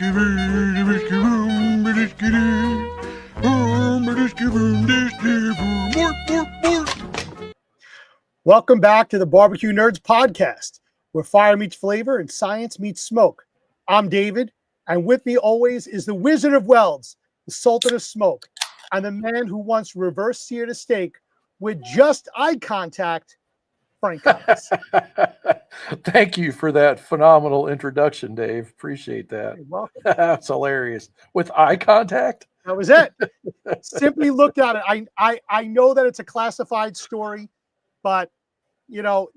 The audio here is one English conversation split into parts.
Welcome back to the Barbecue Nerds podcast, where fire meets flavor and science meets smoke. I'm David, and with me always is the Wizard of Welds, the Sultan of Smoke, and the man who once reverse seared a steak with just eye contact, Frank Cox. Thank you for that phenomenal introduction, Dave. Appreciate that. You're welcome. That's hilarious. With eye contact? That was it. Simply looked at it. I know that it's a classified story, but you know,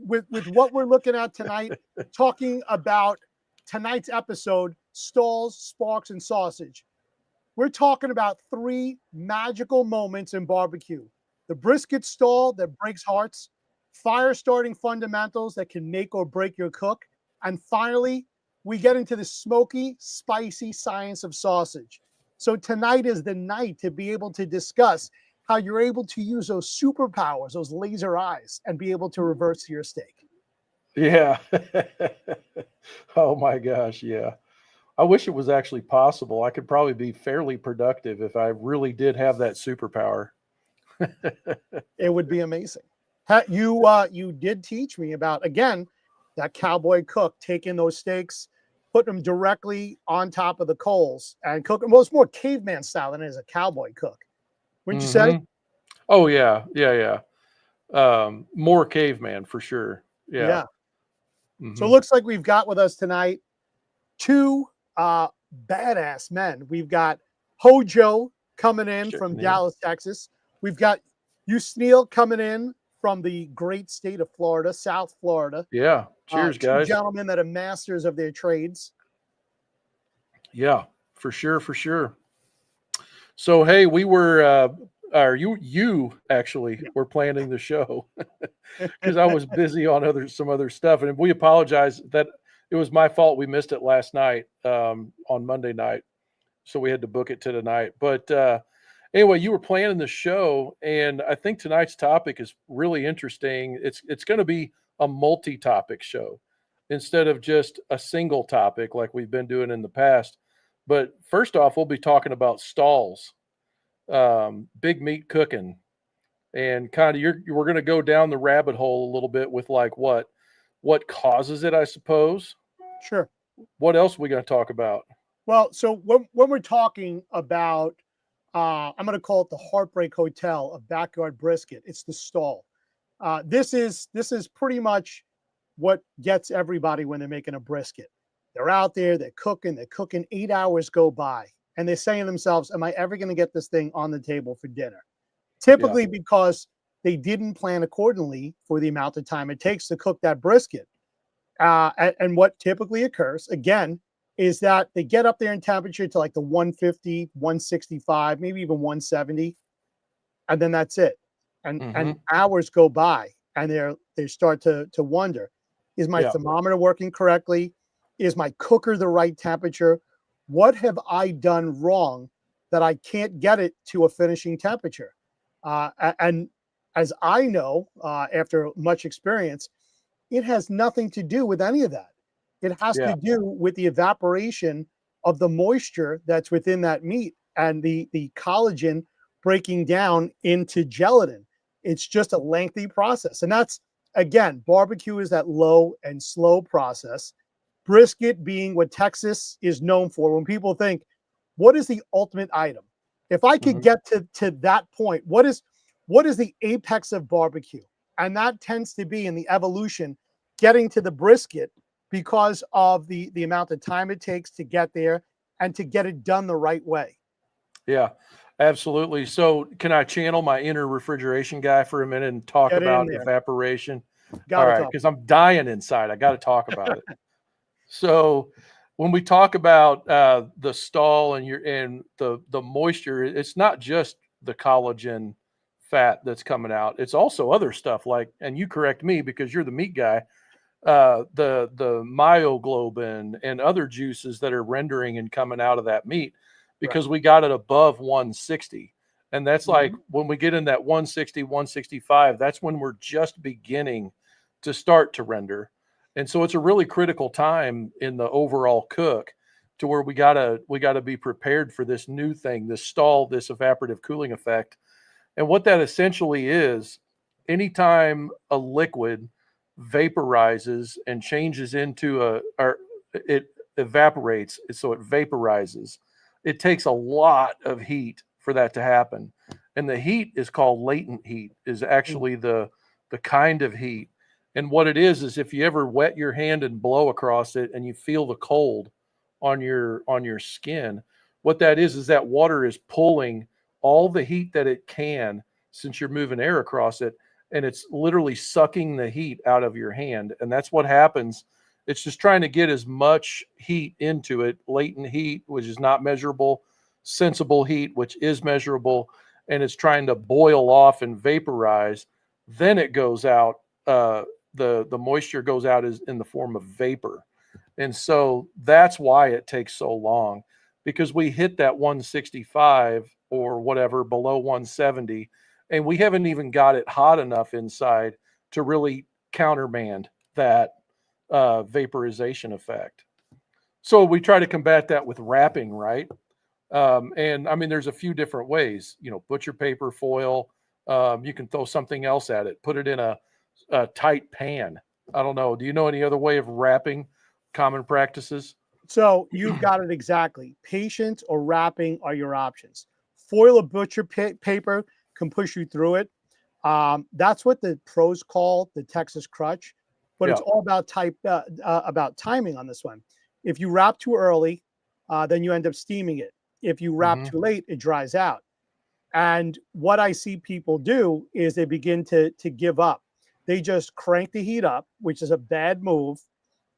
with what we're looking at tonight, talking about tonight's episode, stalls, sparks, and sausage. We're talking about three magical moments in barbecue: the brisket stall that breaks hearts, fire starting fundamentals that can make or break your cook, and finally, we get into the smoky, spicy science of sausage. So tonight is the night to be able to discuss how you're able to use those superpowers, those laser eyes, and be able to reverse your steak. Yeah. Oh my gosh, yeah. I wish it was actually possible. I could probably be fairly productive if I really did have that superpower. It would be amazing. You did teach me about, again, that cowboy cook taking those steaks, putting them directly on top of the coals and cooking. Well, it's more caveman style than it is a cowboy cook. Wouldn't you say? Oh yeah. More caveman for sure. Yeah. Mm-hmm. So it looks like we've got with us tonight two badass men. We've got Hojo coming in from Dallas, Texas. We've got Usneil coming in from the great state of Florida, South Florida. Yeah. Cheers, guys. Two gentlemen that are masters of their trades. Yeah, for sure. So, hey, we were, you actually were planning the show because I was busy on some other stuff. And we apologize that it was my fault. We missed it last night on Monday night. So we had to book it to tonight. But anyway, you were planning the show. And I think tonight's topic is really interesting. It's going to be a multi-topic show instead of just a single topic like we've been doing in the past. But first off, we'll be talking about stalls, big meat cooking, and kind of we're going to go down the rabbit hole a little bit with like what causes it, I suppose. Sure. What else are we going to talk about? Well, so when we're talking about, I'm going to call it the Heartbreak Hotel of backyard brisket. It's the stall. This is pretty much what gets everybody when they're making a brisket. They're out there, they're cooking 8 hours go by, and they're saying to themselves, am I ever going to get this thing on the table for dinner? Typically because they didn't plan accordingly for the amount of time it takes to cook that brisket. And what typically occurs, again, is that they get up there in temperature to like the 150, 165, maybe even 170, and then that's it. And hours go by, and they start to wonder, is my thermometer working correctly? Is my cooker the right temperature? What have I done wrong that I can't get it to a finishing temperature? And as I know, after much experience, it has nothing to do with any of that. It has to do with the evaporation of the moisture that's within that meat and the collagen breaking down into gelatin. It's just a lengthy process. And that's, again, barbecue is that low and slow process. Brisket being what Texas is known for. When people think, what is the ultimate item? If I could get to that point, what is the apex of barbecue? And that tends to be in the evolution, getting to the brisket because of the amount of time it takes to get there and to get it done the right way. Yeah, absolutely. So can I channel my inner refrigeration guy for a minute and talk about evaporation? All right, because I'm dying inside. I got to talk about it. So when we talk about the stall and the moisture, it's not just the collagen fat that's coming out. It's also other stuff like, and you correct me because you're the meat guy, the myoglobin and other juices that are rendering and coming out of that meat because we got it above 160. And that's like when we get in that 160, 165, that's when we're just beginning to start to render. And so it's a really critical time in the overall cook to where we gotta be prepared for this new thing, this stall, this evaporative cooling effect. And what that essentially is, anytime a liquid vaporizes and changes into or it evaporates, so it vaporizes, it takes a lot of heat for that to happen. And the heat is called latent heat, is actually the kind of heat. And what it is if you ever wet your hand and blow across it and you feel the cold on your skin, what that is that water is pulling all the heat that it can, since you're moving air across it, and it's literally sucking the heat out of your hand. And that's what happens. It's just trying to get as much heat into it, latent heat, which is not measurable, sensible heat, which is measurable, and it's trying to boil off and vaporize. Then it goes out. The moisture goes out is in the form of vapor. And so that's why it takes so long, because we hit that 165 or whatever below 170, and we haven't even got it hot enough inside to really countermand that vaporization effect. So we try to combat that with wrapping, right? And I mean, there's a few different ways, butcher paper, foil. You can throw something else at it, put it in a tight pan. I don't know. Do you know any other way of wrapping, common practices? So you've got it exactly. Patience or wrapping are your options. Foil or butcher paper can push you through it. That's what the pros call the Texas crutch, but it's all about about timing on this one. If you wrap too early, then you end up steaming it. If you wrap too late, it dries out. And what I see people do is they begin to give up. They just crank the heat up, which is a bad move,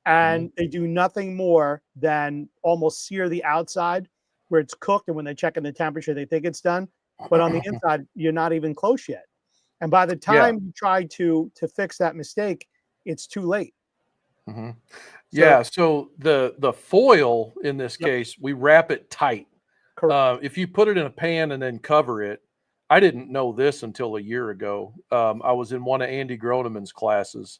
and they do nothing more than almost sear the outside where it's cooked. And when they check in the temperature, they think it's done. But on the inside, you're not even close yet. And by the time you try to fix that mistake, it's too late. Yeah. So the foil in this case, we wrap it tight. If you put it in a pan and then cover it, I didn't know this until a year ago. I was in one of Andy Groneman's classes.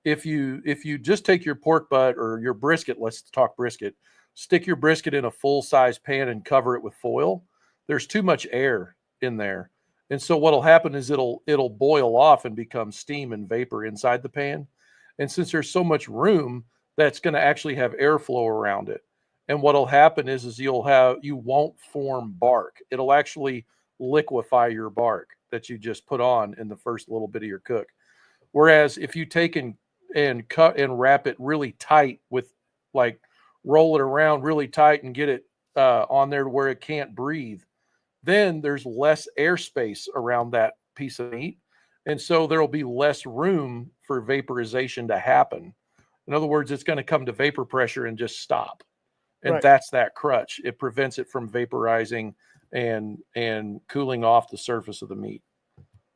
If you just take your pork butt or your brisket, let's talk brisket, stick your brisket in a full size pan and cover it with foil, there's too much air in there. And so what'll happen is it'll boil off and become steam and vapor inside the pan. And since there's so much room, that's going to actually have airflow around it. And what'll happen is you won't form bark. It'll actually liquefy your bark that you just put on in the first little bit of your cook. Whereas if you take and cut and wrap it really tight with, like, roll it around really tight and get it on there to where it can't breathe, then there's less airspace around that piece of meat. And so there'll be less room for vaporization to happen. In other words, it's going to come to vapor pressure and just stop. And that's that crutch. It prevents it from vaporizing and cooling off the surface of the meat.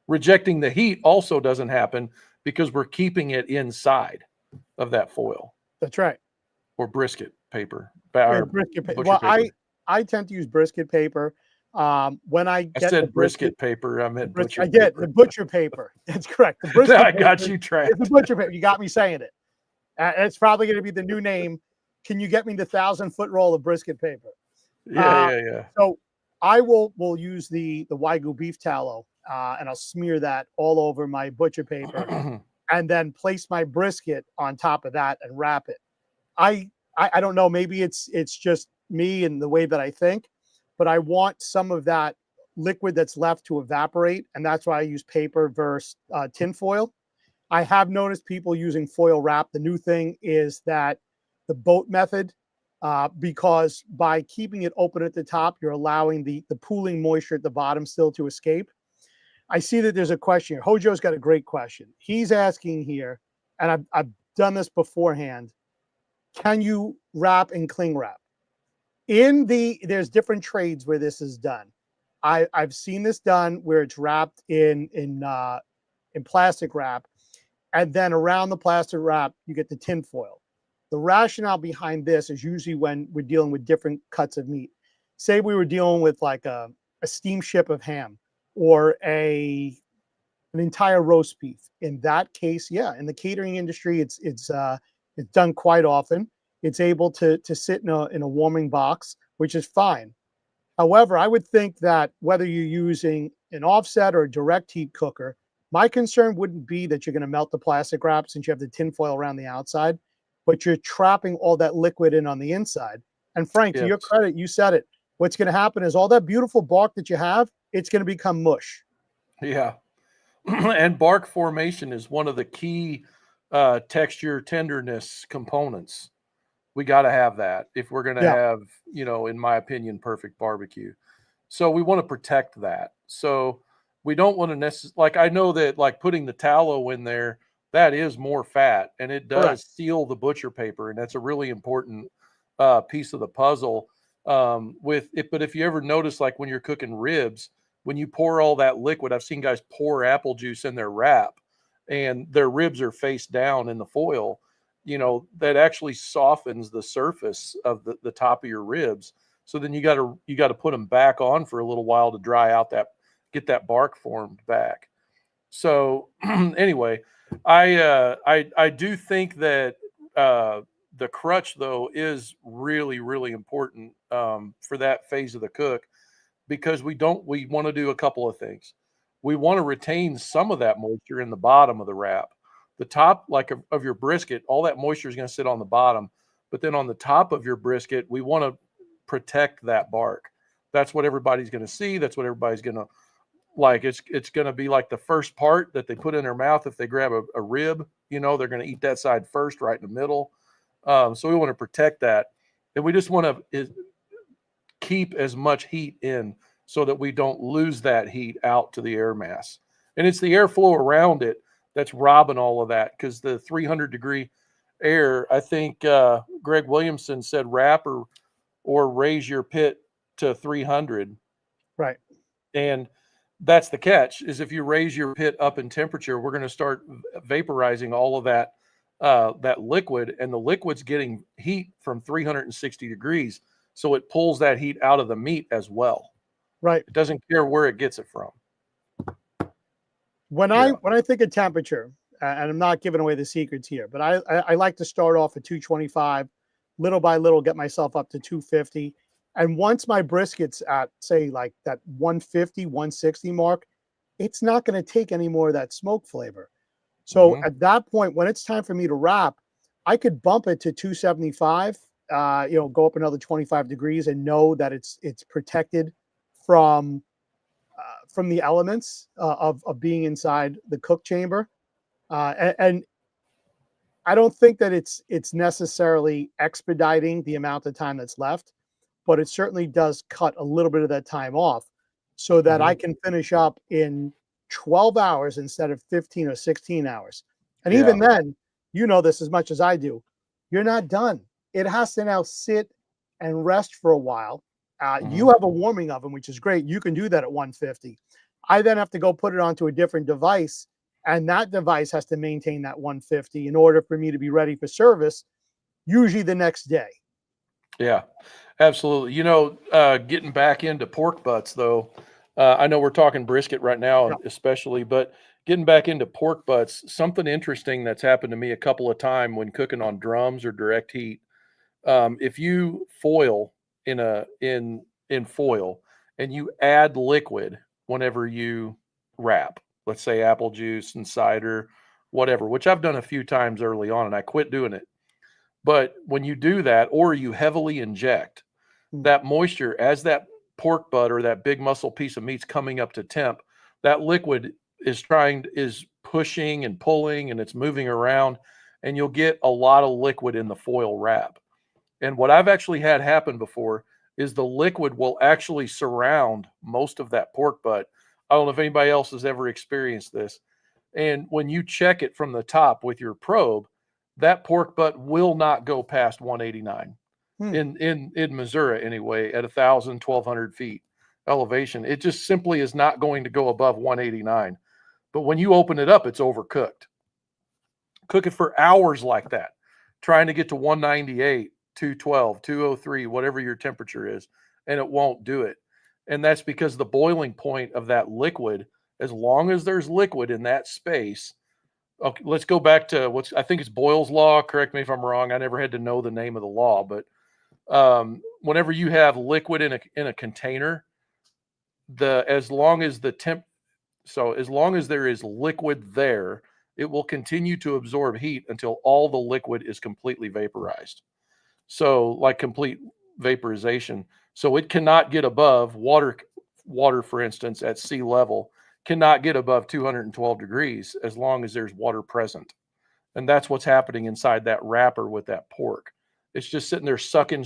Rejecting the heat also doesn't happen because we're keeping it inside of that foil. That's right. Or brisket paper. Brisket paper. Well, paper. I tend to use brisket paper. When I said brisket paper, I meant butcher paper. I did. The butcher paper. That's correct. The brisket I got you trapped. It's the butcher paper. You got me saying it. It's probably going to be the new name. Can you get me the 1,000-foot roll of brisket paper? Yeah. So I will use the Wagyu beef tallow, and I'll smear that all over my butcher paper, and then place my brisket on top of that and wrap it. I don't know. Maybe it's just me and the way that I think, but I want some of that liquid that's left to evaporate, and that's why I use paper versus tin foil. I have noticed people using foil wrap. The new thing is that the boat method, because by keeping it open at the top, you're allowing the pooling moisture at the bottom still to escape. I see that there's a question here. Hojo's got a great question. He's asking here, and I've done this beforehand. Can you wrap and cling wrap? There's different trades where this is done. I've seen this done where it's wrapped in plastic wrap, and then around the plastic wrap, you get the tin foil. The rationale behind this is usually when we're dealing with different cuts of meat. Say we were dealing with like a steamship of ham or an entire roast beef. In that case, yeah, in the catering industry, it's done quite often. It's able to sit in a warming box, which is fine. However, I would think that whether you're using an offset or a direct heat cooker, my concern wouldn't be that you're going to melt the plastic wrap since you have the tin foil around the outside, but you're trapping all that liquid in on the inside. And Frank, to Yes. your credit, you said it. What's going to happen is all that beautiful bark that you have, it's going to become mush. Yeah. And bark formation is one of the key texture tenderness components. We got to have that if we're going to Yeah, have, in my opinion, perfect barbecue. So we want to protect that. So we don't want to necessarily, like, I know that like putting the tallow in there, that is more fat and it correct. does seal the butcher paper. And that's a really important piece of the puzzle with it. But if you ever notice, like when you're cooking ribs, when you pour all that liquid, I've seen guys pour apple juice in their wrap and their ribs are face down in the foil, that actually softens the surface of the top of your ribs. So then you got to put them back on for a little while to dry out get that bark formed back. So anyway, I do think that the crutch though is really really important for that phase of the cook because we want to do a couple of things. We want to retain some of that moisture in the bottom of the wrap. The top, like of your brisket, all that moisture is going to sit on the bottom, but then on the top of your brisket, we want to protect that bark. That's what everybody's going to see. That's what everybody's going to like. It's going to be like the first part that they put in their mouth if they grab a rib. They're going to eat that side first, right in the middle. So we want to protect that, and we just want to keep as much heat in so that we don't lose that heat out to the air mass. And it's the airflow around it that's robbing all of that because the 300-degree air, I think Greg Williamson said wrap or raise your pit to 300. Right. And that's the catch is if you raise your pit up in temperature, we're going to start vaporizing all of that liquid, and the liquid's getting heat from 360 degrees. So it pulls that heat out of the meat as well. Right. It doesn't care where it gets it from. When Yeah. I think of temperature, and I'm not giving away the secrets here, but I like to start off at 225, little by little, get myself up to 250. And once my brisket's at, say, like that 150, 160 mark, it's not going to take any more of that smoke flavor. So Mhm. at that point, when it's time for me to wrap, I could bump it to 275, go up another 25 degrees and know that it's protected from from the elements of being inside the cook chamber. And I don't think that it's necessarily expediting the amount of time that's left, but it certainly does cut a little bit of that time off so that I Mhm. can finish up in 12 hours instead of 15 or 16 hours. And Yeah. even then, you know this as much as I do, you're not done. It has to now sit and rest for a while. You Mhm. have a warming oven, which is great. You can do that at 150. I then have to go put it onto a different device, and that device has to maintain that 150 in order for me to be ready for service, usually the next day. Yeah. Absolutely. Getting back into pork butts though, I know we're talking brisket right Yeah. now, especially, but getting back into pork butts, something interesting that's happened to me a couple of times when cooking on drums or direct heat. If you foil in foil and you add liquid whenever you wrap, let's say apple juice and cider, whatever, which I've done a few times early on and I quit doing it. But when you do that, or you heavily inject Mm. that moisture as that pork butt or that big muscle piece of meat's coming up to temp, that liquid is pushing and pulling and it's moving around, and you'll get a lot of liquid in the foil wrap. And what I've actually had happen before is the liquid will actually surround most of that pork butt. I don't know if anybody else has ever experienced this. And when you check it from the top with your probe, that pork butt will not go past 189 Hmm. in Missouri anyway, at 1,000, 1,200 feet elevation. It just simply is not going to go above 189. But when you open it up, it's overcooked. Cook it for hours like that, trying to get to 198, 212, 203, whatever your temperature is, and it won't do it. And that's because the boiling point of that liquid, as long as there's liquid in that space, okay, let's go back to what's I think it's Boyle's law. Correct me if I'm wrong. I never had to know the name of the law, but whenever you have liquid in a container, the as long as the temp so as long as there is liquid there, it will continue to absorb heat until all the liquid is completely vaporized. So like complete vaporization. So it cannot get above water, for instance, at sea level, cannot get above 212 degrees as long as there's water present. And that's what's happening inside that wrapper with that pork. It's just sitting there sucking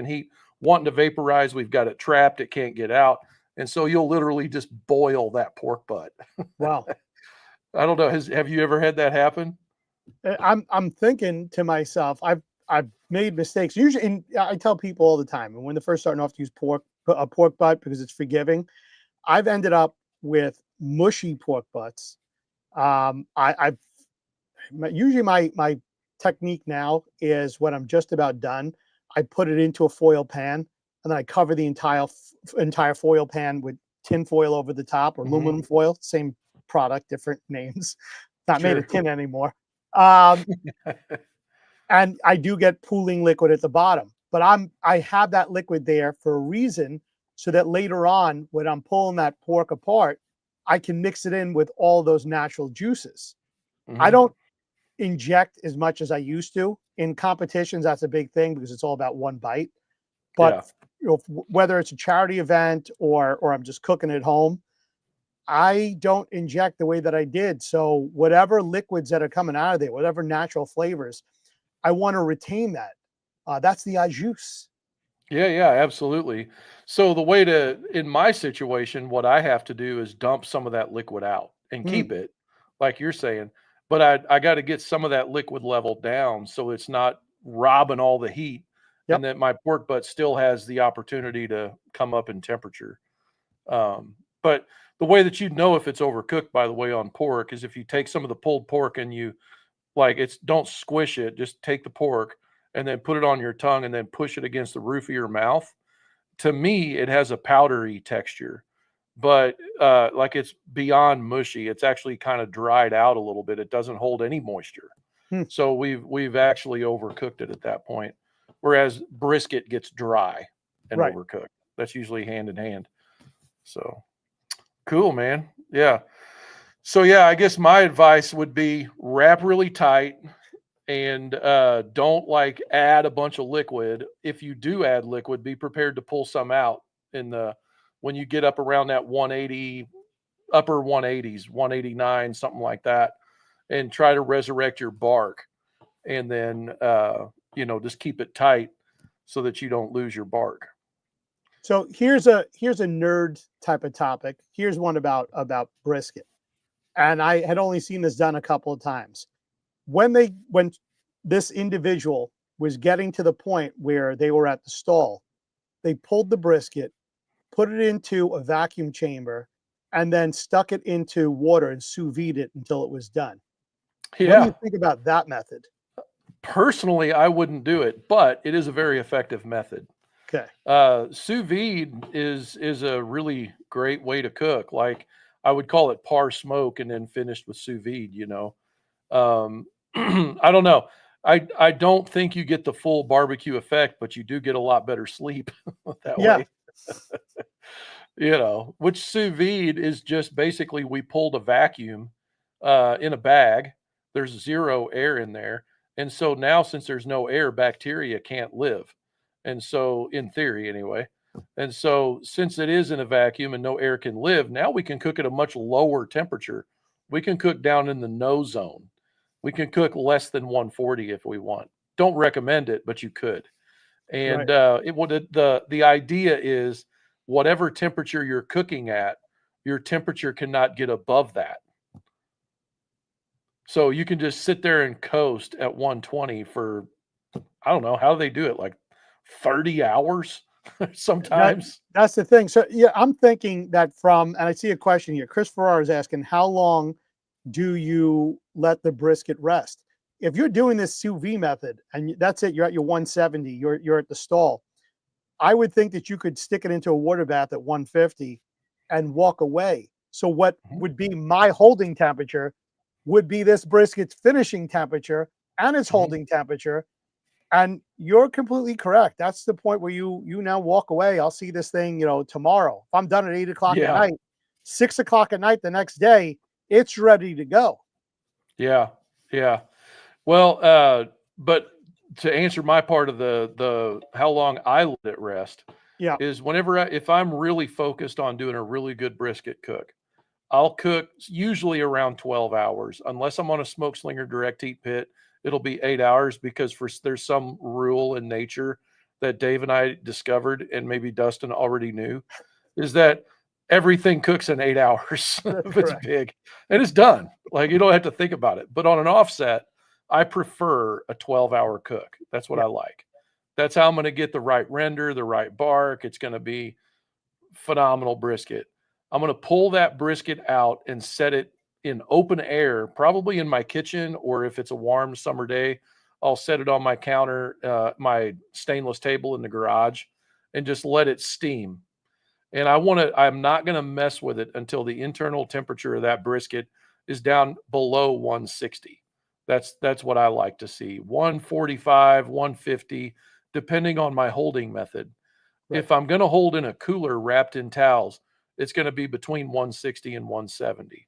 heat, wanting to vaporize. We've got it trapped, it can't get out. And so you'll literally just boil that pork butt. Wow. I don't know. Have you ever had that happen? I'm thinking to myself, I've made mistakes. Usually, and I tell people all the time, and when they're first starting off to use a pork butt because it's forgiving, I've ended up with mushy pork butts. I've usually my technique now is when I'm just about done, I put it into a foil pan and then I cover the entire foil pan with tin foil over the top or aluminum foil, same product, different names. Not made of tin anymore. And I do get pooling liquid at the bottom, but I have that liquid there for a reason, so that later on when I'm pulling that pork apart, I can mix it in with all those natural juices. I don't inject as much as I used to. In competitions, that's a big thing because it's all about one bite. But whether it's a charity event or I'm just cooking at home, I don't inject the way that I did. So whatever liquids that are coming out of there, whatever natural flavors, I want to retain that. That's the au juice. Yeah, absolutely. So the way to in my situation, what I have to do is dump some of that liquid out and keep Mm, it, like you're saying. But I got to get some of that liquid level down so it's not robbing all the heat, and yep. that my pork butt still has the opportunity to come up in temperature. But the way that you'd know if it's overcooked, by the way, on pork is if you take some of the pulled pork and you don't squish it, just take the pork and then put it on your tongue and then push it against the roof of your mouth. To me, it has a powdery texture, but like it's beyond mushy. It's actually kind of dried out a little bit. It doesn't hold any moisture. Hmm. So we've actually overcooked it at that point. Whereas brisket gets dry and Right. overcooked. That's usually hand in hand. So cool, man. Yeah. So yeah, I guess my advice would be wrap really tight and don't like add a bunch of liquid. If you do add liquid, be prepared to pull some out in the when you get up around that 180, upper 180s, 189, something like that, and try to resurrect your bark. And then just keep it tight so that you don't lose your bark. So here's a nerd type of topic. Here's one about brisket, and I had only seen this done a couple of times. When this individual was getting to the point where they were at the stall, they pulled the brisket, put it into a vacuum chamber, and then stuck it into water and sous vide it until it was done. What do you Yeah. think about that method? Personally, I wouldn't do it, but it is a very effective method. Okay. Sous vide is a really great way to cook. Like I would call it par smoke and then finished with sous vide. I don't know. I don't think you get the full barbecue effect, but you do get a lot better sleep that Yeah. way. Which sous vide is just basically we pulled a vacuum in a bag. There's zero air in there. And so now, since there's no air, bacteria can't live. And so, in theory, anyway. And so, since it is in a vacuum and no air can live, now we can cook at a much lower temperature. We can cook down in the no zone. We can cook less than 140 if we want. Don't recommend it, but you could. And Right. the idea is whatever temperature you're cooking at, your temperature cannot get above that. So you can just sit there and coast at 120 for I don't know how do they do it, like 30 hours sometimes. That's the thing. So yeah, I'm thinking that and I see a question here. Chris Farrar is asking, how long do you let the brisket rest? If you're doing this sous vide method and that's it, you're at your 170, you're at the stall. I would think that you could stick it into a water bath at 150 and walk away. So what Mhm. would be my holding temperature would be this brisket's finishing temperature and its holding temperature. And you're completely correct. That's the point where you now walk away. I'll see this thing, tomorrow. If I'm done at 8 o'clock at night, 6 o'clock at night the next day, it's ready to go. Yeah. Yeah. Well, but to answer my part of the how long I let it rest Yeah. is whenever if I'm really focused on doing a really good brisket cook, I'll cook usually around 12 hours. Unless I'm on a smoke slinger direct heat pit, it'll be 8 hours because there's some rule in nature that Dave and I discovered, and maybe Dustin already knew, is that everything cooks in 8 hours if it's big, and it's done. Like, you don't have to think about it. But on an offset, I prefer a 12-hour cook. That's what I like. That's how I'm going to get the right render, the right bark. It's going to be phenomenal brisket. I'm going to pull that brisket out and set it in open air, probably in my kitchen, or if it's a warm summer day, I'll set it on my counter, my stainless table in the garage, and just let it steam. And I'm not going to mess with it until the internal temperature of that brisket is down below 160. That's what I like to see. 145, 150, depending on my holding method. Right. If I'm going to hold in a cooler wrapped in towels, it's going to be between 160 and 170.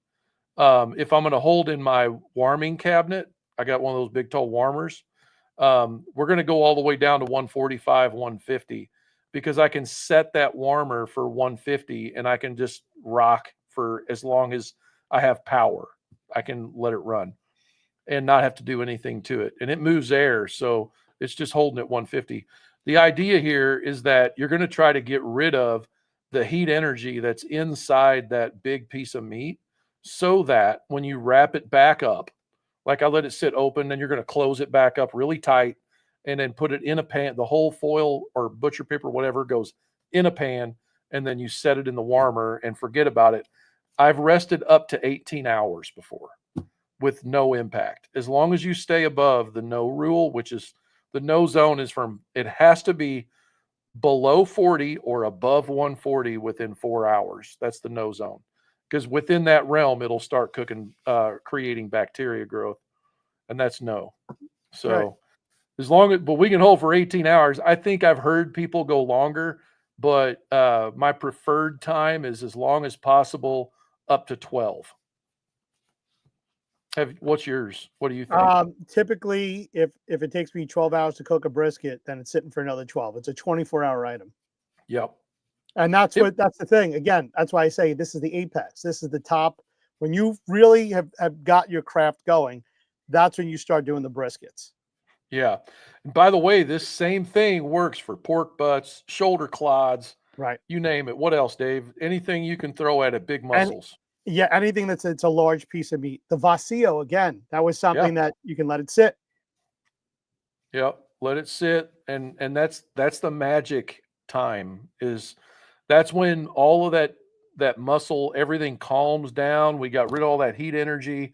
If I'm going to hold in my warming cabinet, I got one of those big tall warmers. We're going to go all the way down to 145, 150, because I can set that warmer for 150 and I can just rock for as long as I have power. I can let it run and not have to do anything to it. And it moves air, so it's just holding at 150. The idea here is that you're going to try to get rid of the heat energy that's inside that big piece of meat, so that when you wrap it back up, like I let it sit open, then you're going to close it back up really tight and then put it in a pan. The whole foil or butcher paper, whatever, goes in a pan, and then you set it in the warmer and forget about it. I've rested up to 18 hours before with no impact. As long as you stay above the no rule, which is the no zone is it has to be below 40 or above 140 within 4 hours. That's the no zone. Because within that realm, it'll start cooking, creating bacteria growth. And that's no. So but we can hold for 18 hours. I think I've heard people go longer, but my preferred time is as long as possible, up to 12. What's yours? What do you think? Typically, if it takes me 12 hours to cook a brisket, then it's sitting for another 12. It's a 24-hour item. Yep. And that's the thing. Again, that's why I say this is the apex. This is the top. When you really have got your craft going, that's when you start doing the briskets. Yeah. And by the way, this same thing works for pork butts, shoulder clods, right? You name it. What else, Dave? Anything you can throw at it, big muscles. Anything it's a large piece of meat. The vacío, again, that was something that you can let it sit. Yep. Let it sit. And that's the magic time, that's when all of that muscle, everything calms down. We got rid of all that heat energy.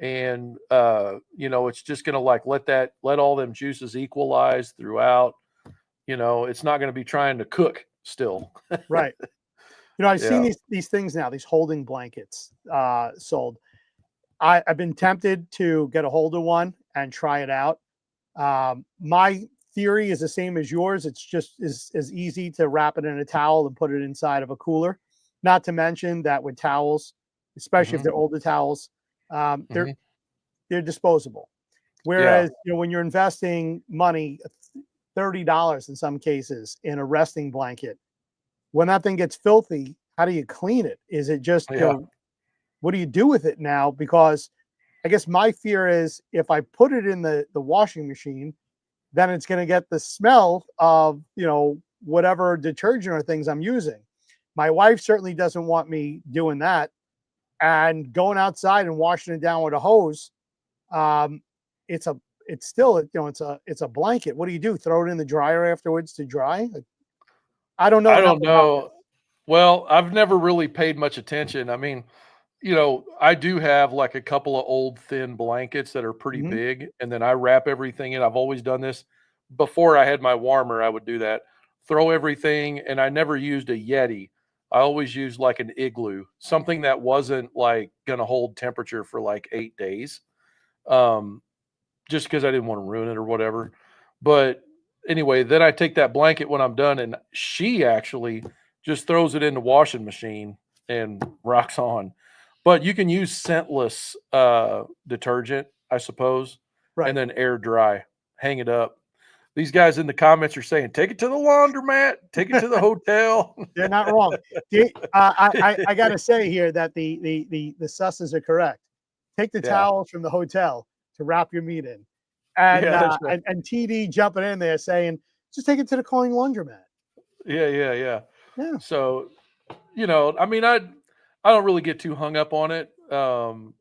And it's just going to let all them juices equalize throughout. It's not going to be trying to cook still. Right. I've seen these things now, these holding blankets sold. I've been tempted to get a hold of one and try it out. My theory is the same as yours. It's just as easy to wrap it in a towel and put it inside of a cooler. Not to mention that with towels, especially if they're older towels, they're disposable. Whereas when you're investing money, $30 in some cases, in a resting blanket, when that thing gets filthy, how do you clean it? Is it just what do you do with it now? Because I guess my fear is if I put it in the washing machine, then it's going to get the smell of whatever detergent or things I'm using. My wife certainly doesn't want me doing that, and going outside and washing it down with a hose. It's a blanket. What do you do? Throw it in the dryer afterwards to dry? I don't know. I don't know. Well, I've never really paid much attention. I mean, I do have like a couple of old thin blankets that are pretty big, and then I wrap everything in. I've always done this. Before I had my warmer, I would do that. Throw everything, and I never used a Yeti. I always used like an igloo, something that wasn't like going to hold temperature for like 8 days. Um, just because I didn't want to ruin it or whatever. But anyway, then I take that blanket when I'm done, and she actually just throws it in the washing machine and rocks on. But you can use scentless detergent, I suppose, and Right. then air dry, hang it up. These guys in the comments are saying, take it to the laundromat, take it to the hotel. They're not wrong. I got to say here that the susses are correct. Take the Yeah, towels from the hotel to wrap your meat in, and yeah, that's right. TD jumping in there saying, just take it to the coin laundromat. Yeah. Yeah, So, I mean, I don't really get too hung up on it. I'm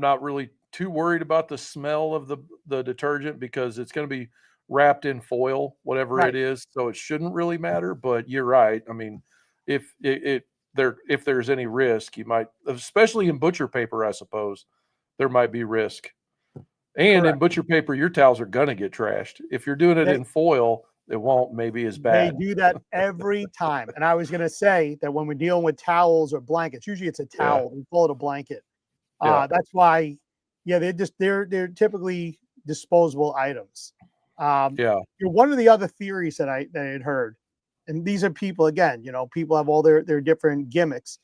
not really too worried about the smell of the detergent because it's going to be wrapped in foil, whatever it right. is. So it shouldn't really matter. But you're right. I mean, if there's any risk, you might, especially in butcher paper, I suppose there might be risk. And in Correct. butcher paper, your towels are going to get trashed. If you're doing it They in foil, it won't maybe as they bad. do that every time. And I was going to say that when we're dealing with towels or blankets, usually it's a Yeah, towel. We call it a blanket. yeah, That's why, yeah, they're typically disposable items. yeah, One of the other theories that I had heard, and these are people again, people have all their different gimmicks,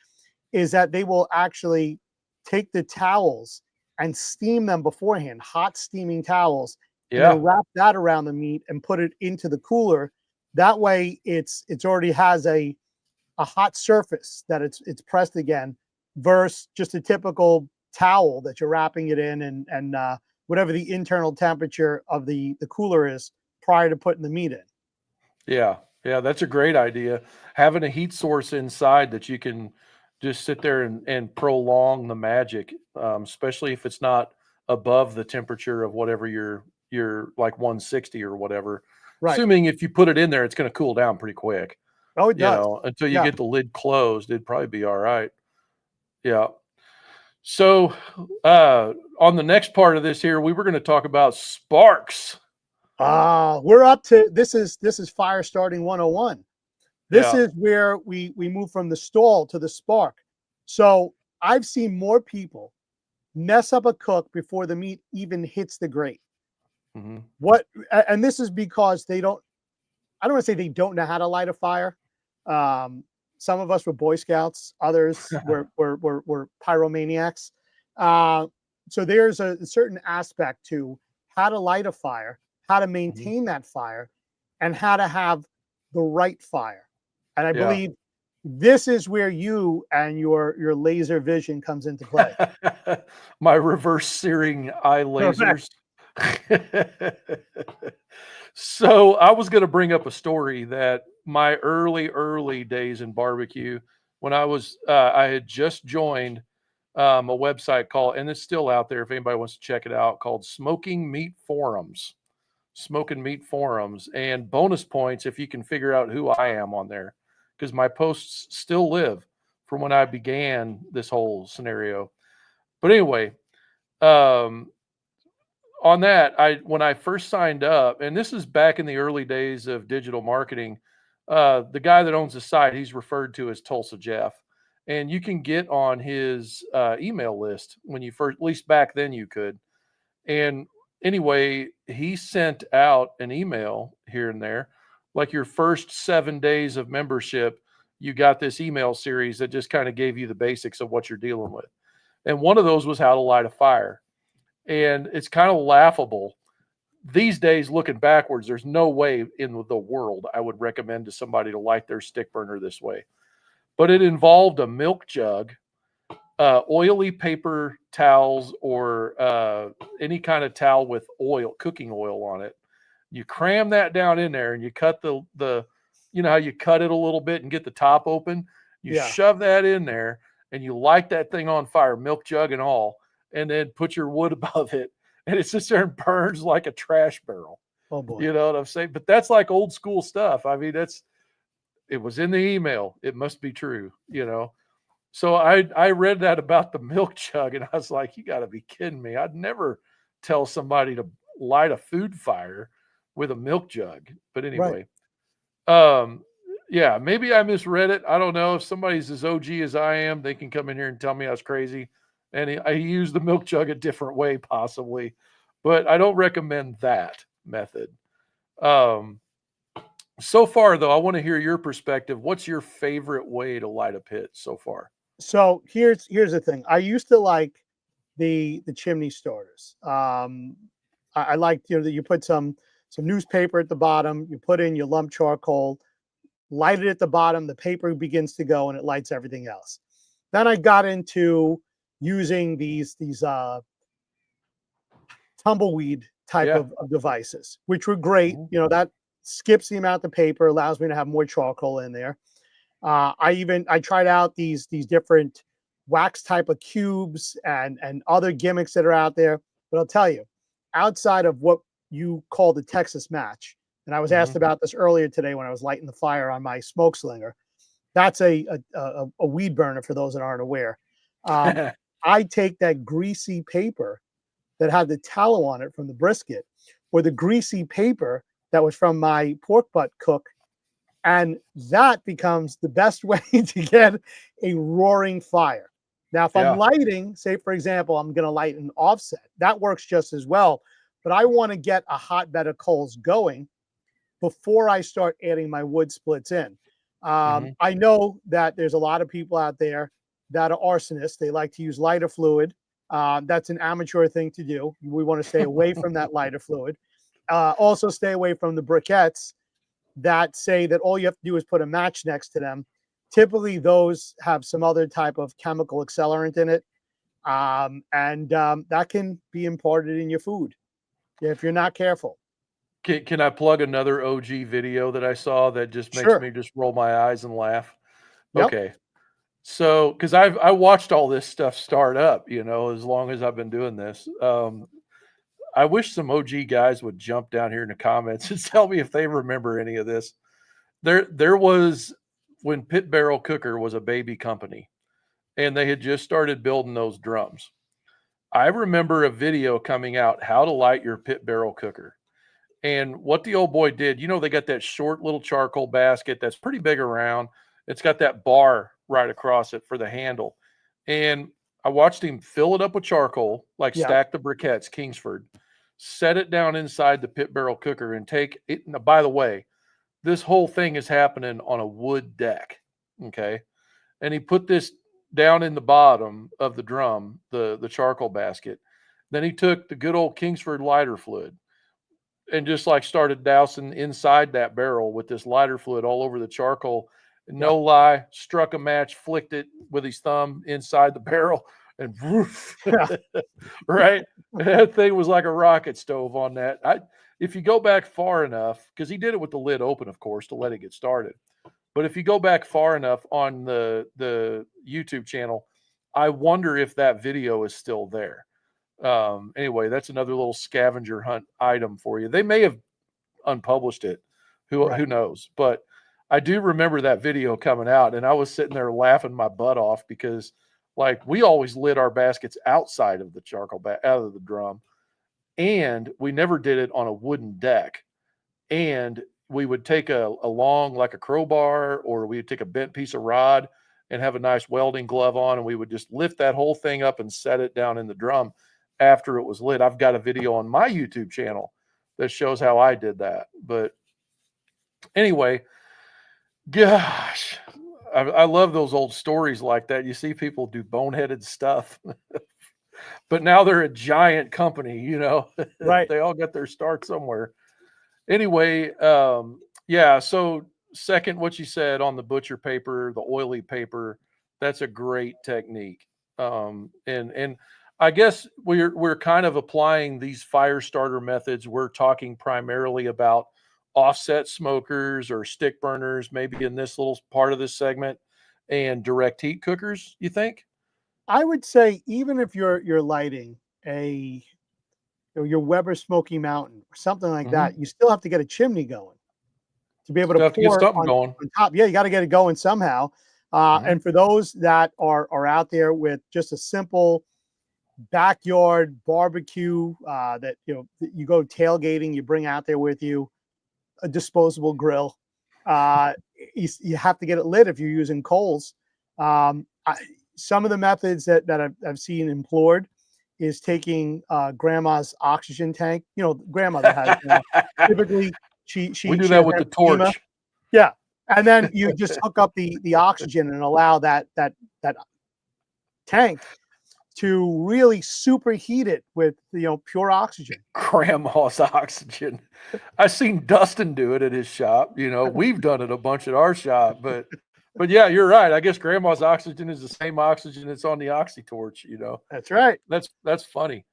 is that they will actually take the towels and steam them beforehand, hot steaming towels, and then yeah. wrap that around the meat and put it into the cooler. That way, it's already has a hot surface that it's pressed again, versus just a typical towel that you're wrapping it in and whatever the internal temperature of the cooler is prior to putting the meat in. Yeah, yeah, that's a great idea. Having a heat source inside that you can just sit there and prolong the magic, especially if it's not above the temperature of whatever you're like 160 or whatever. Right. Assuming if you put it in there, it's going to cool down pretty quick, Oh, it does. until you Yeah. get the lid closed, it'd probably be all right. Yeah. So, on the next part of this here, we were going to talk about sparks. We're up to this is fire starting 101. This Yeah. is where we move from the stall to the spark. So I've seen more people mess up a cook before the meat even hits the grate. Hmm. And this is because they don't, I don't want to say they don't know how to light a fire. Um, some of us were Boy Scouts, others were pyromaniacs. Uh, so there's a certain aspect to how to light a fire, how to Hmm. maintain that fire, and how to have the right fire. And I Yeah. believe this is where you and your laser vision comes into play. My reverse searing eye Correct. lasers. So I was going to bring up a story that my early days in barbecue, when I had just joined a website called, and it's still out there if anybody wants to check it out, called Smoking Meat Forums. Smoking Meat Forums, and bonus points if you can figure out who I am on there, because my posts still live from when I began this whole scenario. But anyway, um, on that, when I first signed up, and this is back in the early days of digital marketing, the guy that owns the site, he's referred to as Tulsa Jeff, and you can get on his email list when you first, at least back then you could. And anyway, he sent out an email here and there, like your first 7 days of membership, you got this email series that just kind of gave you the basics of what you're dealing with. And one of those was how to light a fire. And it's kind of laughable. These days, looking backwards, there's no way in the world I would recommend to somebody to light their stick burner this way. But it involved a milk jug, oily paper towels, or any kind of towel with oil, cooking oil on it. You cram that down in there, and you cut how you cut it a little bit and get the top open. You Yeah. shove that in there, and you light that thing on fire, milk jug and all, and then put your wood above it, and it sits there and burns like a trash barrel. Oh boy. You know what I'm saying? But that's like old school stuff. I mean, it was in the email. It must be true. So I read that about the milk jug, and I was like, you got to be kidding me. I'd never tell somebody to light a food fire with a milk jug. But Right. anyway, um, Yeah, maybe I misread it. I don't know. If somebody's as OG as I am, they can come in here and tell me I was crazy. And I used the milk jug a different way, possibly, but I don't recommend that method. Um, so far, though, I want to hear your perspective. What's your favorite way to light a pit so far? So here's the thing. I used to like the chimney starters. I liked, that you put some newspaper at the bottom, you put in your lump charcoal, light it at the bottom, the paper begins to go and it lights everything else. Then I got into using these tumbleweed type Yeah. of devices, which were great. Mhm. That skips the amount of paper, allows me to have more charcoal in there. I tried out these different wax type of cubes and other gimmicks that are out there. But I'll tell you, outside of what you call the Texas match, and I was asked Mhm. about this earlier today when I was lighting the fire on my smoke slinger. That's a weed burner for those that aren't aware. Um, I take that greasy paper that had the tallow on it from the brisket, or the greasy paper that was from my pork butt cook, and that becomes the best way to get a roaring fire. Now, if I'm Yeah. lighting, say for example, I'm going to light an offset, that works just as well. But I want to get a hot bed of coals going before I start adding my wood splits in. Mhm. I know that there's a lot of people out there that are arsonists. They like to use lighter fluid. That's an amateur thing to do. We want to stay away from that lighter fluid. Also, stay away from the briquettes that say that all you have to do is put a match next to them. Typically, those have some other type of chemical accelerant in it, and that can be imparted in your food if you're not careful. Can I plug another OG video that I saw that just makes Sure. me just roll my eyes and laugh? Yep. Okay. So, because I watched all this stuff start up, as long as I've been doing this. I wish some OG guys would jump down here in the comments and tell me if they remember any of this. There was when Pit Barrel Cooker was a baby company, and they had just started building those drums. I remember a video coming out how to light your Pit Barrel Cooker. And what the old boy did, they got that short little charcoal basket that's pretty big around. It's got that bar right across it for the handle. And I watched him fill it up with charcoal, like Yep. stack the briquettes, Kingsford, set it down inside the pit barrel cooker and take it. Now, by the way, this whole thing is happening on a wood deck. Okay. And he put this down in the bottom of the drum, the charcoal basket. Then he took the good old Kingsford lighter fluid and just like started dousing inside that barrel with this lighter fluid all over the charcoal. Yep. No lie, struck a match, flicked it with his thumb inside the barrel, and woof, right? That thing was like a rocket stove on that. If you go back far enough, because he did it with the lid open, of course, to let it get started. But if you go back far enough on the YouTube channel, I wonder if that video is still there. Anyway, that's another little scavenger hunt item for you. They may have unpublished it. Who Right. knows? But I do remember that video coming out, and I was sitting there laughing my butt off because, like, we always lit our baskets outside of the out of the drum, and we never did it on a wooden deck. And we would take a long, like a crowbar, or we'd take a bent piece of rod and have a nice welding glove on, and we would just lift that whole thing up and set it down in the drum after it was lit. I've got a video on my YouTube channel that shows how I did that. But anyway, gosh, I love those old stories like that. You see people do boneheaded stuff, but now they're a giant company, Right. they all got their start somewhere. Anyway, yeah, so second, what you said on the butcher paper, the oily paper, that's a great technique. And I guess we're kind of applying these fire starter methods. We're talking primarily about offset smokers or stick burners, maybe in this little part of this segment, and direct heat cookers, you think? I would say even if you're lighting a your Weber Smoky Mountain or something like Mhm. that, you still have to get a chimney going to be able to Still have to get pour something going. on top. Yeah, you got to get it going somehow. Mhm. And for those that are out there with just a simple backyard barbecue, that you go tailgating, you bring out there with you a disposable grill. Uh, you have to get it lit if you're using coals. Some of the methods that I've seen employed is taking grandma's oxygen tank. Grandmother has, typically she We do she that has with the emphysema. torch. Yeah. And then you just hook up the oxygen and allow that tank to really superheat it with pure oxygen. Grandma's oxygen. I seen Dustin do it at his shop. We've done it a bunch at our shop, but yeah, you're right. I guess grandma's oxygen is the same oxygen that's on the oxytorch. That's right. That's funny.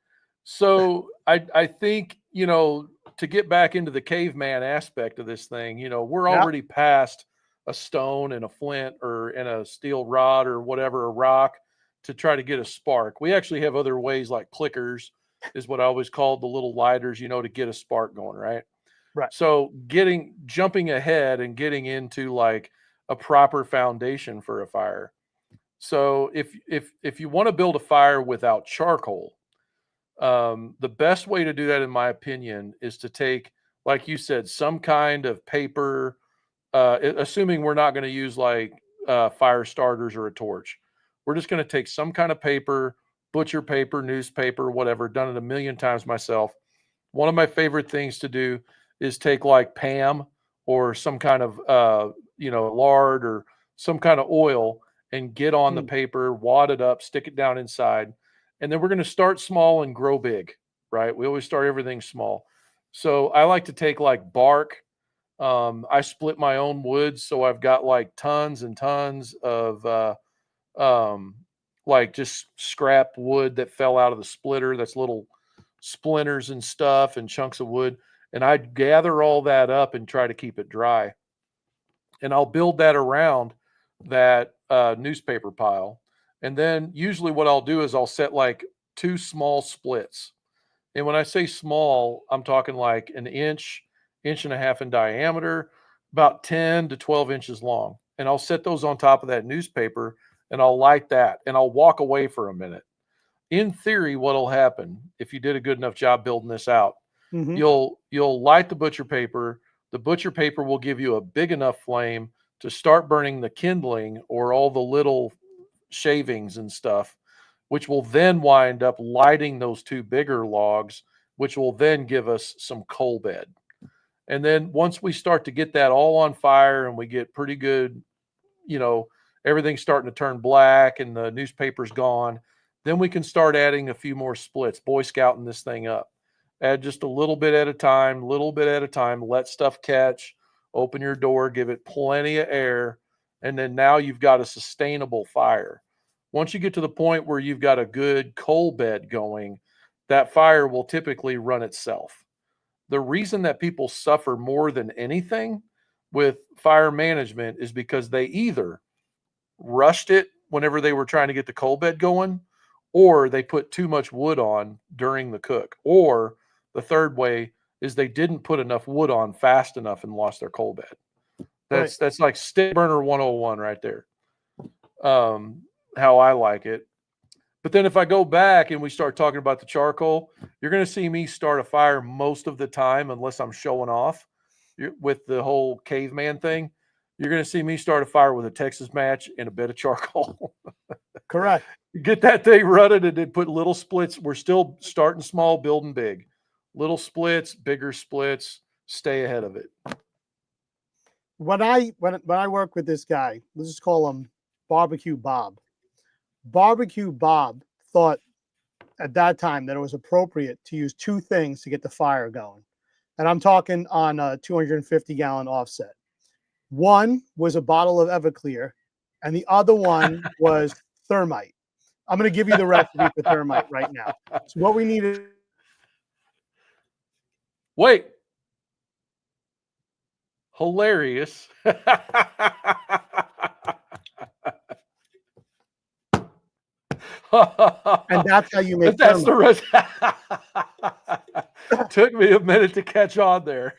So I think to get back into the caveman aspect of this thing, we're Yeah. already past a stone and a flint and a steel rod or whatever, a rock, to try to get a spark. We actually have other ways, like clickers is what I always called the little lighters, to get a spark going, right? Right. So jumping ahead and getting into like a proper foundation for a fire. So if you want to build a fire without charcoal, the best way to do that, in my opinion, is to take, like you said, some kind of paper, assuming we're not going to use like fire starters or a torch. We're just going to take some kind of paper, butcher paper, newspaper, whatever, done it a million times myself. One of my favorite things to do is take like Pam or some kind of, lard or some kind of oil and get on the paper, wad it up, stick it down inside. And then we're going to start small and grow big, right? We always start everything small. So I like to take like bark. I split my own wood. So I've got like tons and tons of, like just scrap wood that fell out of the splitter. That's little splinters and stuff and chunks of wood. And I gather all that up and try to keep it dry. And I'll build that around that newspaper pile. And then usually what I'll do is I'll set like 2 small splits. And when I say small, I'm talking like an inch, inch and a half in diameter, about 10 to 12 inches long. And I'll set those on top of that newspaper and I'll light that and I'll walk away for a minute. In theory, what'll happen if you did a good enough job building this out, you'll light the butcher paper. The butcher paper will give you a big enough flame to start burning the kindling or all the little shavings and stuff, which will then wind up lighting those 2 bigger logs, which will then give us some coal bed. And then once we start to get that all on fire and we get pretty good, everything's starting to turn black and the newspaper's gone, then we can start adding a few more splits, Boy Scouting this thing up. Add just a little bit at a time, let stuff catch, open your door, give it plenty of air, and then now you've got a sustainable fire. Once you get to the point where you've got a good coal bed going, that fire will typically run itself. The reason that people suffer more than anything with fire management is because they either rushed it whenever they were trying to get the coal bed going, or they put too much wood on during the cook, or the third way is they didn't put enough wood on fast enough and lost their coal bed. That's like stick burner 101 right there. How I like it. But then if I go back and we start talking about the charcoal, you're going to see me start a fire most of the time, unless I'm showing off with the whole caveman thing. You're going to see me start a fire with a Texas match and a bit of charcoal. Correct. Get that thing running and then put little splits. We're still starting small, building big. Little splits, bigger splits, stay ahead of it. When I work with this guy, let's just call him Barbecue Bob. Barbecue Bob thought at that time that it was appropriate to use 2 things to get the fire going. And I'm talking on a 250-gallon offset. One was a bottle of Everclear, and the other one was thermite. I'm going to give you the recipe for thermite right now. So what we need is... Wait. Hilarious. And that's how you make that's thermite. the rest. Took me a minute to catch on there.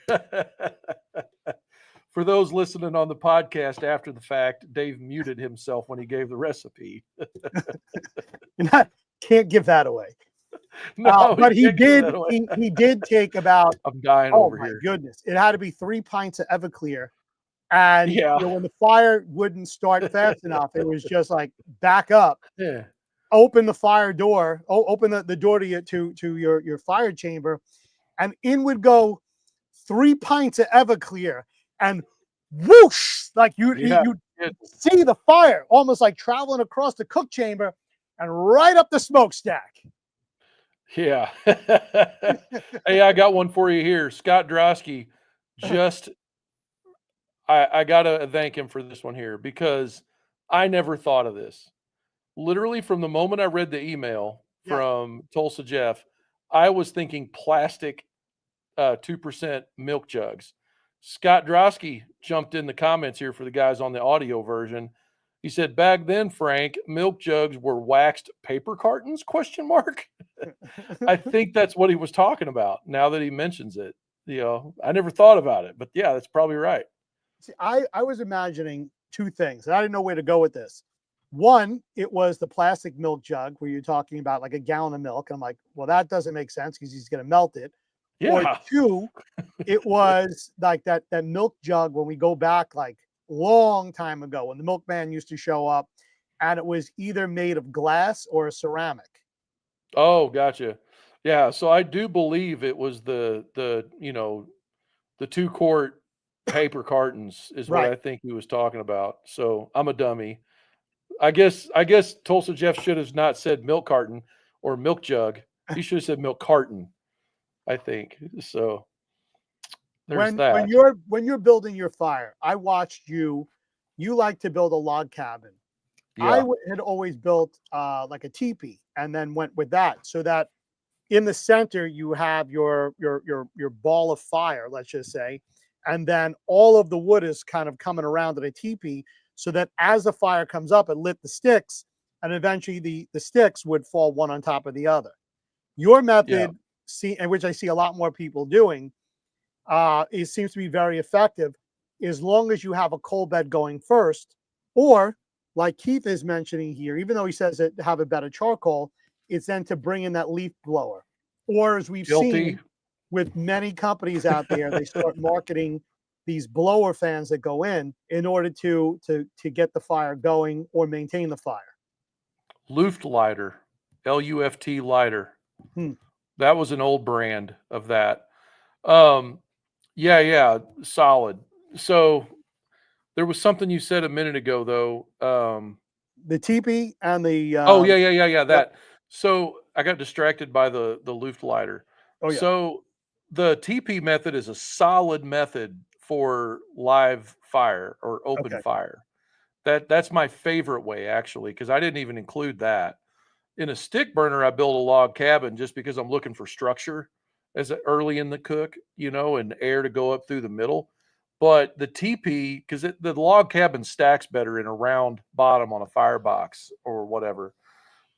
For those listening on the podcast after the fact, Dave muted himself when he gave the recipe. Can't give that away. No, but he did. He did take about. I'm dying over here. Oh my goodness! It had to be 3 pints of Everclear And Yeah. when the fire wouldn't start fast enough, it was just like back up, Yeah. open the fire door, open the door to your fire chamber, and in would go 3 pints of Everclear, and whoosh, like Yeah. you see the fire almost like traveling across the cook chamber and right up the smokestack. Yeah. Hey, I got one for you here. Scott Drosky just I gotta thank him for this one here because I never thought of this. Literally from the moment I read the email Yeah. from Tulsa Jeff, I was thinking plastic 2% milk jugs. Scott Drosky jumped in the comments here for the guys on the audio version. He said, "Back then, Frank, milk jugs were waxed paper cartons?" Question mark. I think that's what he was talking about. Now that he mentions it, I never thought about it, but yeah, that's probably right. See, I was imagining 2 things, and I didn't know where to go with this. One, it was the plastic milk jug where you're talking about like a gallon of milk. I'm like, well, that doesn't make sense because he's going to melt it. Or Yeah. 2, it was like that milk jug when we go back like long time ago when the milkman used to show up, and it was either made of glass or a ceramic. Oh, gotcha. Yeah. So I do believe it was the 2 quart paper cartons is what Right. I think he was talking about. So I'm a dummy. I guess Tulsa Jeff should have not said milk carton or milk jug. He should have said milk carton, I think. So there's When that. you're building your fire, I watched you. You like to build a log cabin. Yeah. Had always built like a teepee and then went with that, so that in the center you have your ball of fire, let's just say, and then all of the wood is kind of coming around at a teepee, so that as the fire comes up, it lit the sticks, and eventually the sticks would fall one on top of the other. Your Yeah. method, and which I see a lot more people doing, it seems to be very effective as long as you have a coal bed going first, or like Keith is mentioning here, even though he says that have a better charcoal, it's then to bring in that leaf blower. Or as we've Guilty. seen with many companies out there, they start marketing these blower fans that go in order to get the fire going or maintain the fire. Luft lighter. LUFT lighter. Hmm. That was an old brand of that. Um, yeah, yeah, solid. So there was something you said a minute ago though. The teepee and the Oh, yeah, yeah, yeah, yeah, yep. that. So I got distracted by the Luft lighter. Oh yeah. So the TP method is a solid method for live fire or open Okay. fire. That's my favorite way actually, because I didn't even include that. In a stick burner, I built a log cabin just because I'm looking for structure early in the cook, and air to go up through the middle. But the TP, because the log cabin stacks better in a round bottom on a firebox or whatever.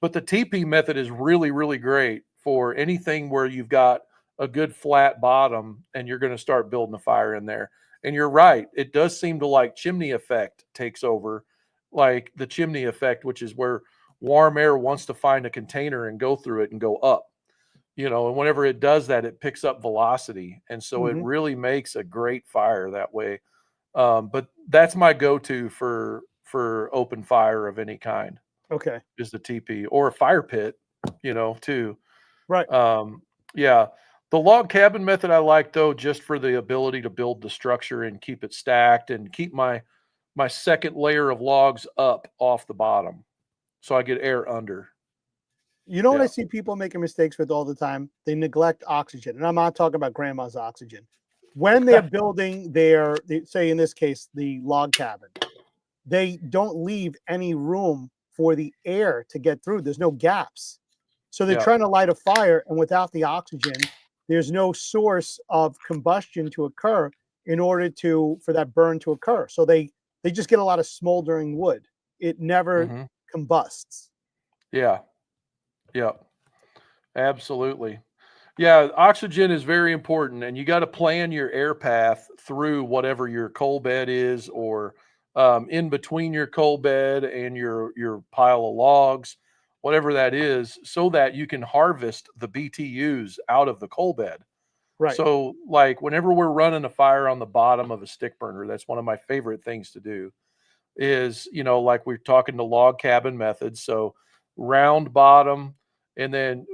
But the TP method is really, really great for anything where you've got a good flat bottom and you're going to start building a fire in there. And you're right, it does seem to like chimney effect takes over, like the chimney effect, which is where warm air wants to find a container and go through it and go up. And whenever it does that, it picks up velocity. And so it Hmm. really makes a great fire that way. But that's my go-to for open fire of any kind Okay. is the TP or a fire pit, too. Right. Um, yeah. The log cabin method I like though, just for the ability to build the structure and keep it stacked and keep my second layer of logs up off the bottom. So I get air under. You know what I Yeah. see people making mistakes with all the time? They neglect oxygen. And I'm not talking about grandma's oxygen. When they're building say in this case, the log cabin, they don't leave any room for the air to get through. There's no gaps. So they're Yeah. trying to light a fire, and without the oxygen, there's no source of combustion to occur in order for that burn to occur. So they just get a lot of smoldering wood. It never Hmm. combusts. Yeah. Yeah. Absolutely. Yeah, oxygen is very important, and you got to plan your air path through whatever your coal bed is, or in between your coal bed and your pile of logs, whatever that is, so that you can harvest the BTUs out of the coal bed. Right. So like whenever we're running a fire on the bottom of a stick burner, that's one of my favorite things to do is, like we're talking to log cabin methods. So round bottom, and then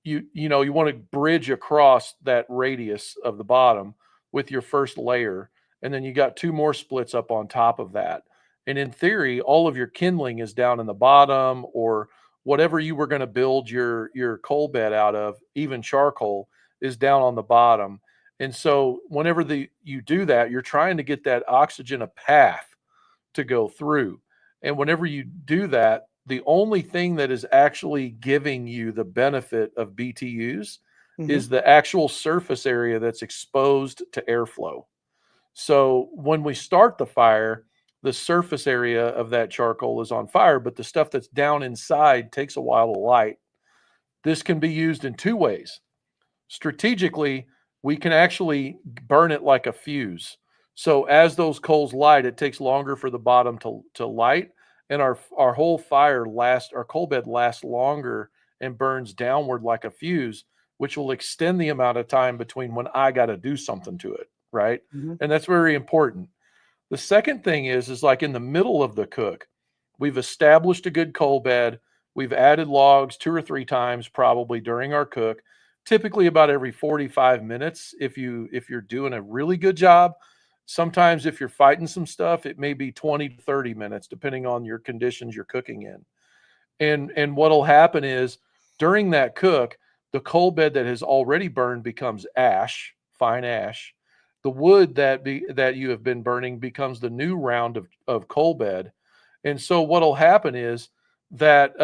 you want to bridge across that radius of the bottom with your first layer, and then you got two more splits up on top of that. And in theory, all of your kindling is down in the bottom, or whatever you were going to build your coal bed out of, even charcoal, is down on the bottom. And so whenever you do that, you're trying to get that oxygen a path to go through. And whenever you do that, the only thing that is actually giving you the benefit of BTUs Hmm. is the actual surface area that's exposed to airflow. So when we start the fire, the surface area of that charcoal is on fire, but the stuff that's down inside takes a while to light. This can be used in two ways. Strategically, we can actually burn it like a fuse. So as those coals light, it takes longer for the bottom to light, and our whole our coal bed lasts longer and burns downward like a fuse, which will extend the amount of time between when I got to do something to it, right? Hmm. And that's very important. The second thing is like in the middle of the cook, we've established a good coal bed. We've added logs 2 or 3 times probably during our cook, typically about every 45 minutes if you're doing a really good job. Sometimes if you're fighting some stuff, it may be 20 to 30 minutes depending on your conditions you're cooking in. And what'll happen is during that cook, the coal bed that has already burned becomes ash, fine ash. The wood that you have been burning becomes the new round of coal bed. And so what'll happen is that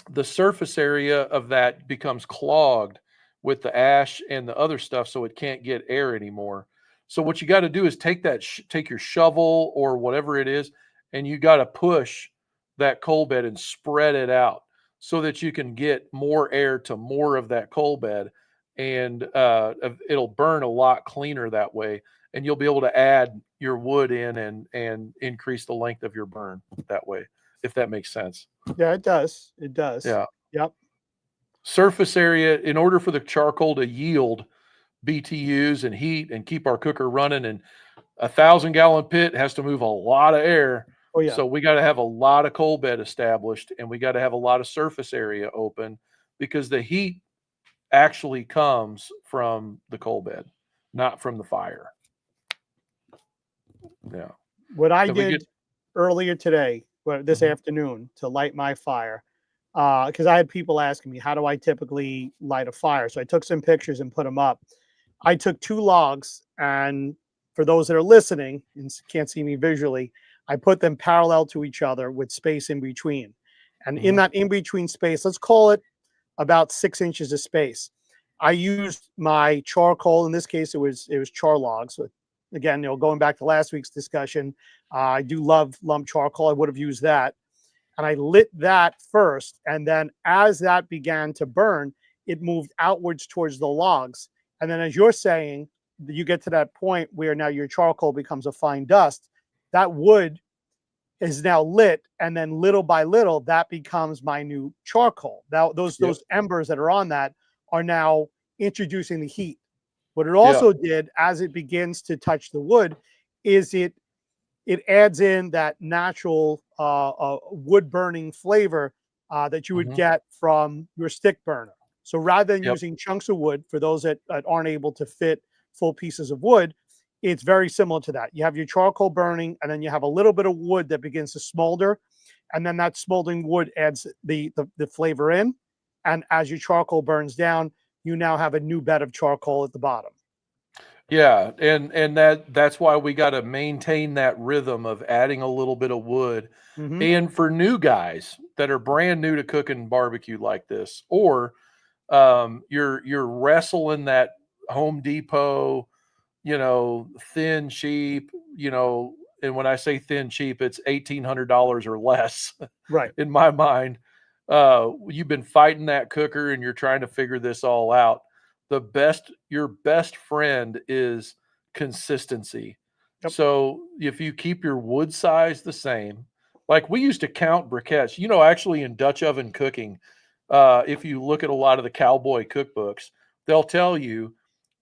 the surface area of that becomes clogged with the ash and the other stuff, so it can't get air anymore. So what you got to do is take your shovel or whatever it is, and you got to push that coal bed and spread it out so that you can get more air to more of that coal bed, and it'll burn a lot cleaner that way. And you'll be able to add your wood in and increase the length of your burn that way, if that makes sense. Yeah, it does. It does. Yeah. Yep. Surface area, in order for the charcoal to yield BTUs and heat and keep our cooker running, and 1,000-gallon pit has to move a lot of air. Oh yeah. So we got to have a lot of coal bed established, and we got to have a lot of surface area open, because the heat actually comes from the coal bed, not from the fire. Yeah. What I Did we get? did earlier today, well, this Mhm. afternoon, to light my fire, because I had people asking me, how do I typically light a fire? So I took some pictures and put them up. I took 2 logs, and for those that are listening and can't see me visually, I put them parallel to each other with space in between. And in Mhm. that in between space, let's call it about 6 inches of space, I used my charcoal. In this case, it was char logs. So again, going back to last week's discussion, I do love lump charcoal. I would have used that, and I lit that first. And then as that began to burn, it moved outwards towards the logs. And then, as you're saying, you get to that point where now your charcoal becomes a fine dust. That wood is now lit, and then little by little, that becomes my new charcoal. Now, those Yep. those embers that are on that are now introducing the heat. What it Yeah. also did, as it begins to touch the wood, is it adds in that natural wood burning flavor that you would Mhm. get from your stick burner. So rather than Yep. using chunks of wood, for those that aren't able to fit full pieces of wood, it's very similar to that. You have your charcoal burning, and then you have a little bit of wood that begins to smolder, and then that smoldering wood adds the flavor in. And as your charcoal burns down, you now have a new bed of charcoal at the bottom. Yeah, and that's why we got to maintain that rhythm of adding a little bit of wood. Hmm. And for new guys that are brand new to cooking barbecue like this, or you're wrestling that Home Depot, thin cheap, and when I say thin cheap, it's $1,800 or less Right. in my mind. You've been fighting that cooker and you're trying to figure this all out. Your best friend is consistency. Yep. So if you keep your wood size the same, like we used to count briquettes, actually in Dutch oven cooking, if you look at a lot of the cowboy cookbooks, they'll tell you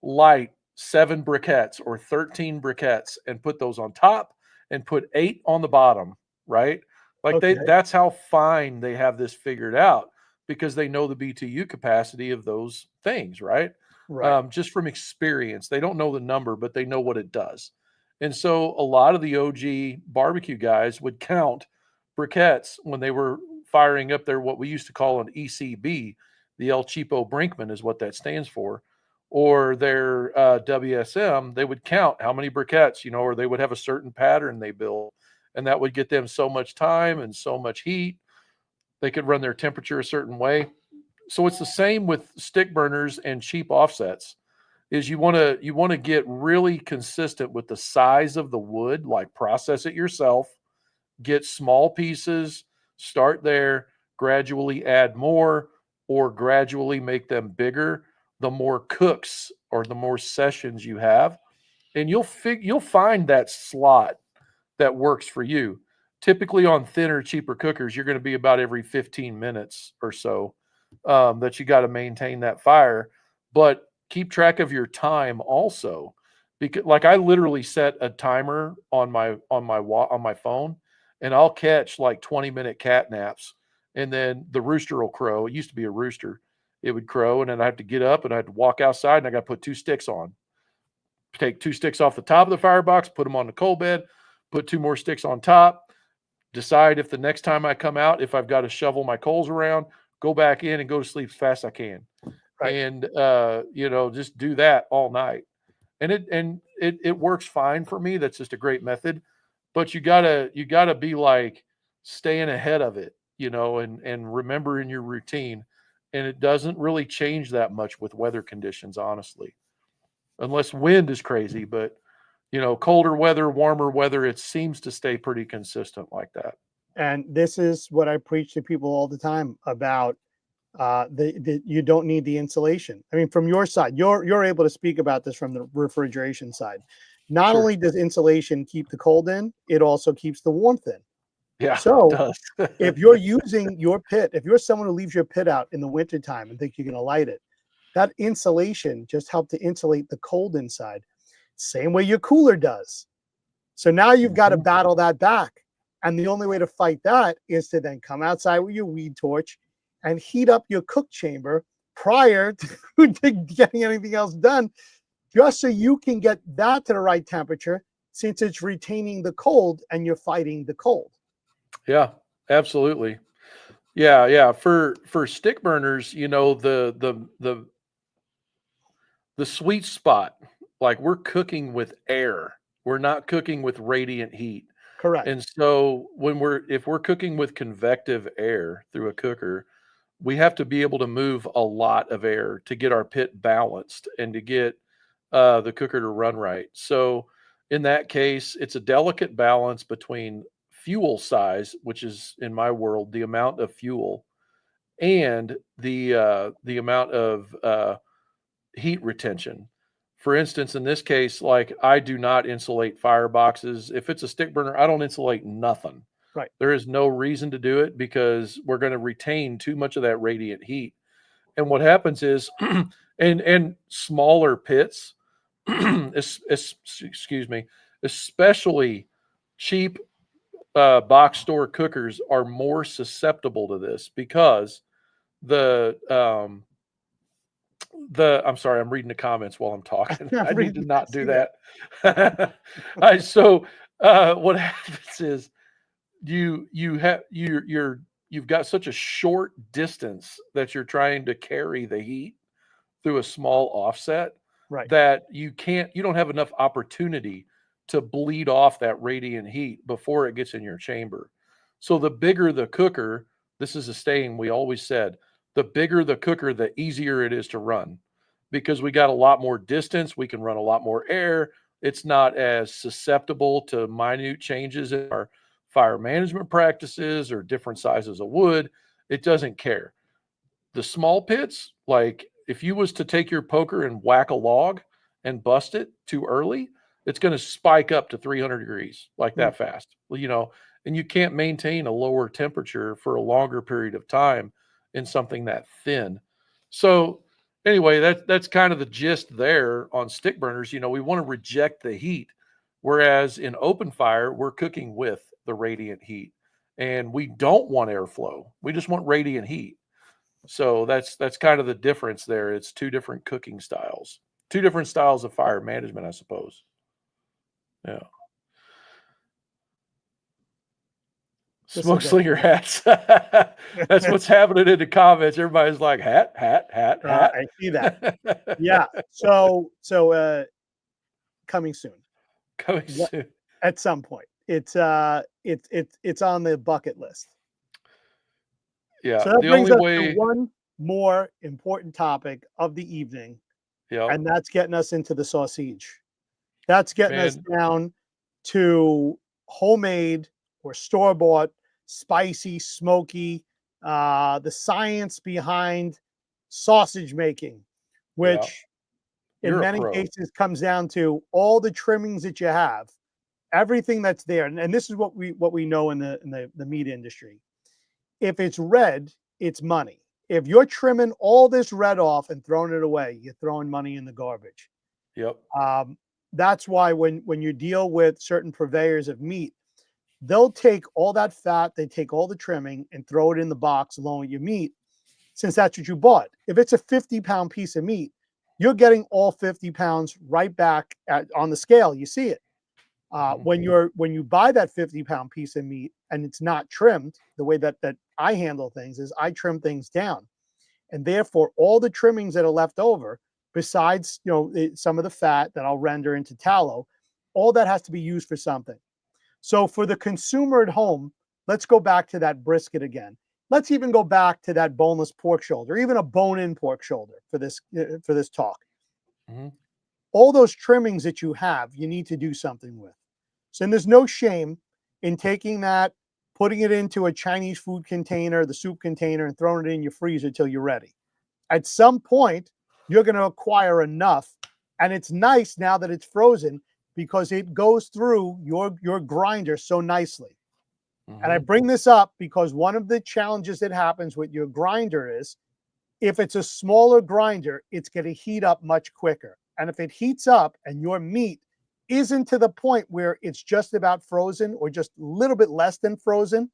light 7 briquettes or 13 briquettes and put those on top and put 8 on the bottom, right? Like Okay. that's how fine they have this figured out because they know the BTU capacity of those things, right? Right. Just from experience. They don't know the number, but they know what it does. And so a lot of the OG barbecue guys would count briquettes when they were firing up their what we used to call an ECB, the El Cheapo Brinkman is what that stands for, or their WSM. They would count how many briquettes, or they would have a certain pattern they built, and that would get them so much time and so much heat. They could run their temperature a certain way. So it's the same with stick burners and cheap offsets. Is you want to get really consistent with the size of the wood, like process it yourself, get small pieces, start there, gradually add more, or gradually make them bigger. The more cooks or the more sessions you have, and you'll find that slot that works for you. Typically on thinner, cheaper cookers, you're going to be about every 15 minutes or so that you got to maintain that fire. But keep track of your time also, because like I literally set a timer on my phone, and I'll catch like 20-minute cat naps, and then the rooster will crow. It used to be a rooster. It would crow, and then I have to get up and I had to walk outside, and I got to put 2 sticks on. Take 2 sticks off the top of the firebox, put them on the coal bed, put 2 more sticks on top, decide if the next time I come out, if I've got to shovel my coals around, go back in and go to sleep as fast as I can. Right. And just do that all night. And it works fine for me. That's just a great method. But you gotta be like staying ahead of it, and remembering your routine. And it doesn't really change that much with weather conditions, honestly. Unless wind is crazy, but colder weather, warmer weather, it seems to stay pretty consistent like that. And this is what I preach to people all the time about the you don't need the insulation. I mean, from your side, you're able to speak about this from the refrigeration side. Not Sure. only does insulation keep the cold in, it also keeps the warmth in. Yeah, it So does. if you're using your pit, if you're someone who leaves your pit out in the wintertime and think you're going to light it, that insulation just helped to insulate the cold inside. Same way your cooler does. So now you've got to Mhm. battle that back. And the only way to fight that is to then come outside with your weed torch and heat up your cook chamber prior to getting anything else done, just so you can get that to the right temperature, since it's retaining the cold and you're fighting the cold. Yeah, absolutely. Yeah, yeah. For stick burners, the sweet spot, like we're cooking with air. We're not cooking with radiant heat. Correct. And so if we're cooking with convective air through a cooker, we have to be able to move a lot of air to get our pit balanced and to get the cooker to run right. So in that case, it's a delicate balance between fuel size, which is in my world the amount of fuel, and the amount of heat retention. For instance, in this case, like I do not insulate fireboxes. If it's a stick burner, I don't insulate nothing. Right. There is no reason to do it because we're going to retain too much of that radiant heat. And what happens is, and smaller pits, excuse me, especially cheap box store cookers are more susceptible to this because the I'm sorry, I'm reading the comments while I'm talking. I need to not do that. So what happens is you've got such a short distance that you're trying to carry the heat through a small offset Right. that you don't have enough opportunity to bleed off that radiant heat before it gets in your chamber. So the bigger the cooker, this is a saying we always said, the bigger the cooker, the easier it is to run because we got a lot more distance, we can run a lot more air. It's not as susceptible to minute changes in our fire management practices or different sizes of wood. It doesn't care. The small pits, like if you was to take your poker and whack a log and bust it too early, it's going to spike up to 300 degrees like Mm. that fast. And you can't maintain a lower temperature for a longer period of time in something that thin. So anyway, that's kind of the gist there on stick burners. You know, we want to reject the heat, whereas in open fire, we're cooking with the radiant heat, and we don't want airflow. We just want radiant heat. So that's kind of the difference there. It's two different cooking styles, two different styles of fire management, I suppose. Yeah. Smoke slinger hats. That's what's happening in the comments. Everybody's like, hat, hat, hat, hat. I see that. Yeah. So coming soon. Coming soon. At some point. It's on the bucket list. Yeah. So that brings us to one more important topic of the evening. Yeah. And that's getting us into the sausage. That's getting us down to homemade or store-bought, spicy, smoky, the science behind sausage making, which in many cases comes down to all the trimmings that you have, everything that's there. And this is what we know in the meat industry. If it's red, it's money. If you're trimming all this red off and throwing it away, you're throwing money in the garbage. Yep. That's why when you deal with certain purveyors of meat, they'll take all that fat, they take all the trimming and throw it in the box along with your meat, since that's what you bought. If it's a 50-pound piece of meat, you're getting all 50 pounds right back on the scale. You see it. When you buy that 50-pound piece of meat and it's not trimmed, the way that I handle things is I trim things down, and therefore all the trimmings that are left over, besides some of the fat that I'll render into tallow, all that has to be used for something. So for the consumer at home, let's go back to that brisket again. Let's even go back to that boneless pork shoulder, even a bone-in pork shoulder for this talk. Mm-hmm. All those trimmings that you have, you need to do something with. So there's no shame in taking that, putting it into a Chinese food container, the soup container, and throwing it in your freezer till you're ready. At some point, you're going to acquire enough, and it's nice now that it's frozen because it goes through your grinder so nicely. Mm-hmm. And I bring this up because one of the challenges that happens with your grinder is if it's a smaller grinder, it's going to heat up much quicker. And if it heats up and your meat isn't to the point where it's just about frozen or just a little bit less than frozen,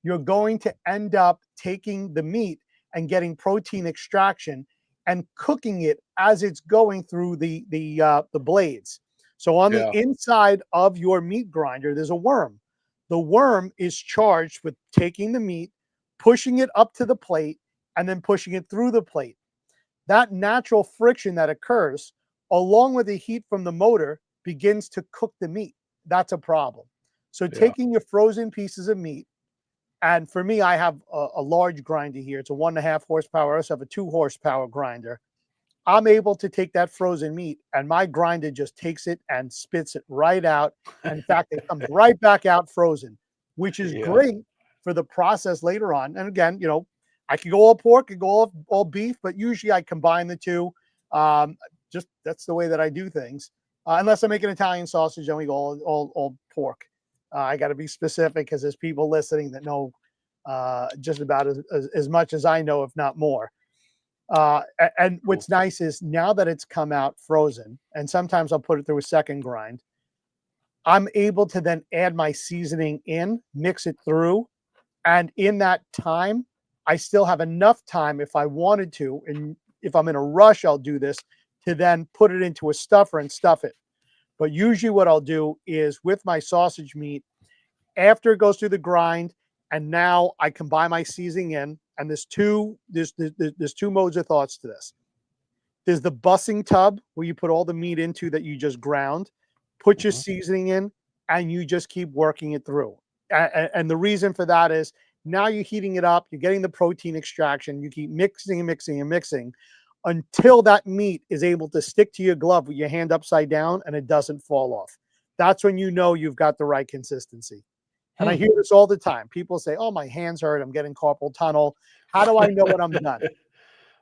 you're going to end up taking the meat and getting protein extraction and cooking it as it's going through the blades. So on the inside of your meat grinder, there's a worm. The worm is charged with taking the meat, pushing it up to the plate, and then pushing it through the plate. That natural friction that occurs, along with the heat from the motor, begins to cook the meat. That's a problem. So taking your frozen pieces of meat, and for me, I have a large grinder here. It's a 1.5 horsepower. I also have a 2 horsepower grinder. I'm able to take that frozen meat, and my grinder just takes it and spits it right out. And in fact, it comes right back out frozen, which is great for the process later on. And again, I could go all pork, I could go all beef, but usually I combine the two. Just that's the way that I do things. Unless I make an Italian sausage, then we go all pork. I got to be specific because there's people listening that know just about as much as I know, if not more. And what's nice is now that it's come out frozen, and sometimes I'll put it through a second grind, I'm able to then add my seasoning in, mix it through, and in that time, I still have enough time if I wanted to, and if I'm in a rush, I'll do this, to then put it into a stuffer and stuff it. But usually what I'll do is with my sausage meat, after it goes through the grind, and now I combine my seasoning in, and there's two modes of thoughts to this. There's the bussing tub where you put all the meat into that you just ground, put your seasoning in, and you just keep working it through. And the reason for that is now you're heating it up, you're getting the protein extraction, you keep mixing and mixing and mixing until that meat is able to stick to your glove with your hand upside down and it doesn't fall off. That's when you know you've got the right consistency. And I hear this all the time. People say, oh, my hands hurt, I'm getting carpal tunnel. How do I know when I'm done?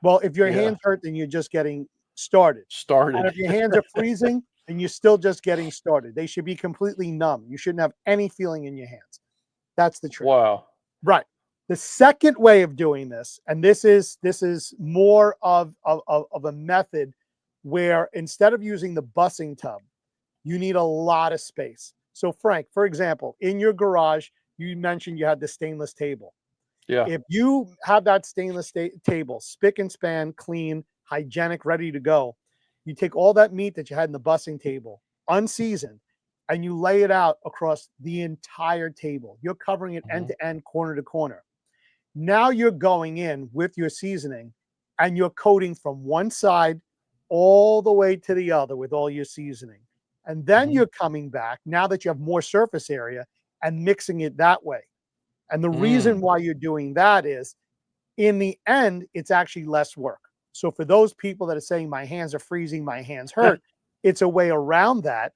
Well, if your hands hurt, then you're just getting started. And if your hands are freezing, then you're still just getting started. They should be completely numb. You shouldn't have any feeling in your hands. That's the trick. Wow. Right. The second way of doing this, and this is more of a method where instead of using the bussing tub, you need a lot of space. So Frank, for example, in your garage, you mentioned you had the stainless table. Yeah. If you have that stainless table, spick and span, clean, hygienic, ready to go, you take all that meat that you had in the bussing table, unseasoned, and you lay it out across the entire table. You're covering it end to end, corner to corner. Now you're going in with your seasoning and you're coating from one side all the way to the other with all your seasoning. And then you're coming back now that you have more surface area and mixing it that way. And the reason why you're doing that is in the end, it's actually less work. So for those people that are saying my hands are freezing, my hands hurt, it's a way around that.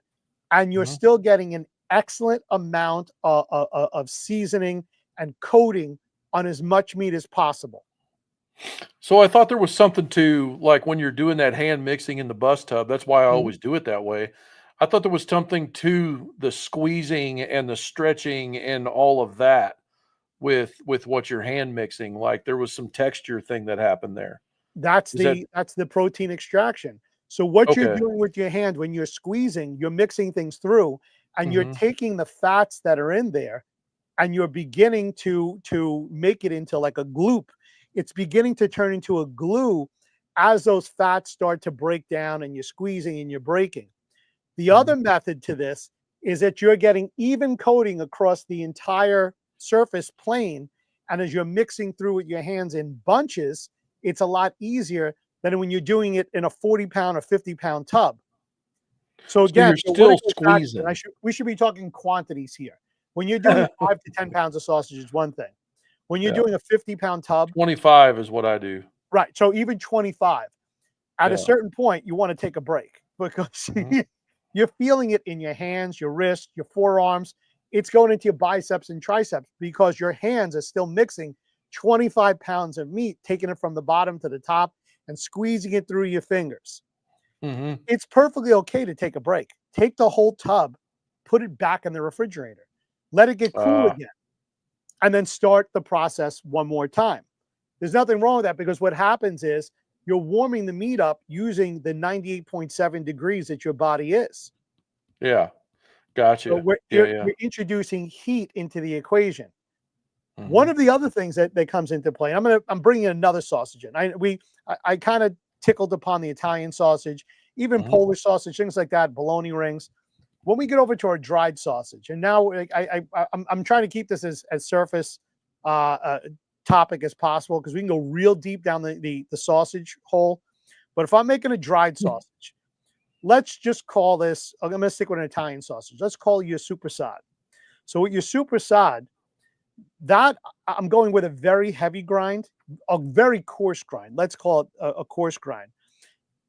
And you're still getting an excellent amount of seasoning and coating on as much meat as possible. So I thought there was something to, like, when you're doing that hand mixing in the bus tub, that's why I always do it that way. I thought there was something to the squeezing and the stretching and all of that with what you're hand mixing. Like there was some texture thing that happened there. That's Is that the protein extraction. So what you're okay? doing with your hand when you're squeezing, you're mixing things through and you're taking the fats that are in there and you're beginning to make it into like a gloop. It's beginning to turn into a glue as those fats start to break down and you're squeezing and you're breaking. The other method to this is that you're getting even coating across the entire surface plane. And as you're mixing through with your hands in bunches, it's a lot easier than when you're doing it in a 40-pound or 50-pound tub. So So again, you're still squeezing. we should be talking quantities here. When you're doing 5 to 10 pounds of sausage is one thing. When you're doing a 50-pound tub, 25 is what I do. right? So even 25. At a certain point, you want to take a break because you're feeling it in your hands, your wrists, your forearms. It's going into your biceps and triceps because your hands are still mixing 25 pounds of meat, taking it from the bottom to the top and squeezing it through your fingers. It's perfectly okay to take a break. Take the whole tub, put it back in the refrigerator, let it get cool again, and then start the process one more time. There's nothing wrong with that because what happens is you're warming the meat up using the 98.7 degrees that your body is. Yeah. Gotcha. So you're introducing heat into the equation. One of the other things that comes into play, I'm bringing another sausage in. I kind of tickled upon the Italian sausage, even Polish sausage, things like that, bologna rings. When we get over to our dried sausage, and now I'm trying to keep this as surface topic as possible because we can go real deep down the sausage hole. But if I'm making a dried sausage, let's just call this, I'm going to stick with an Italian sausage. Let's call it your super sod. So with your super sod, that I'm going with a very heavy grind, a very coarse grind. Let's call it a coarse grind.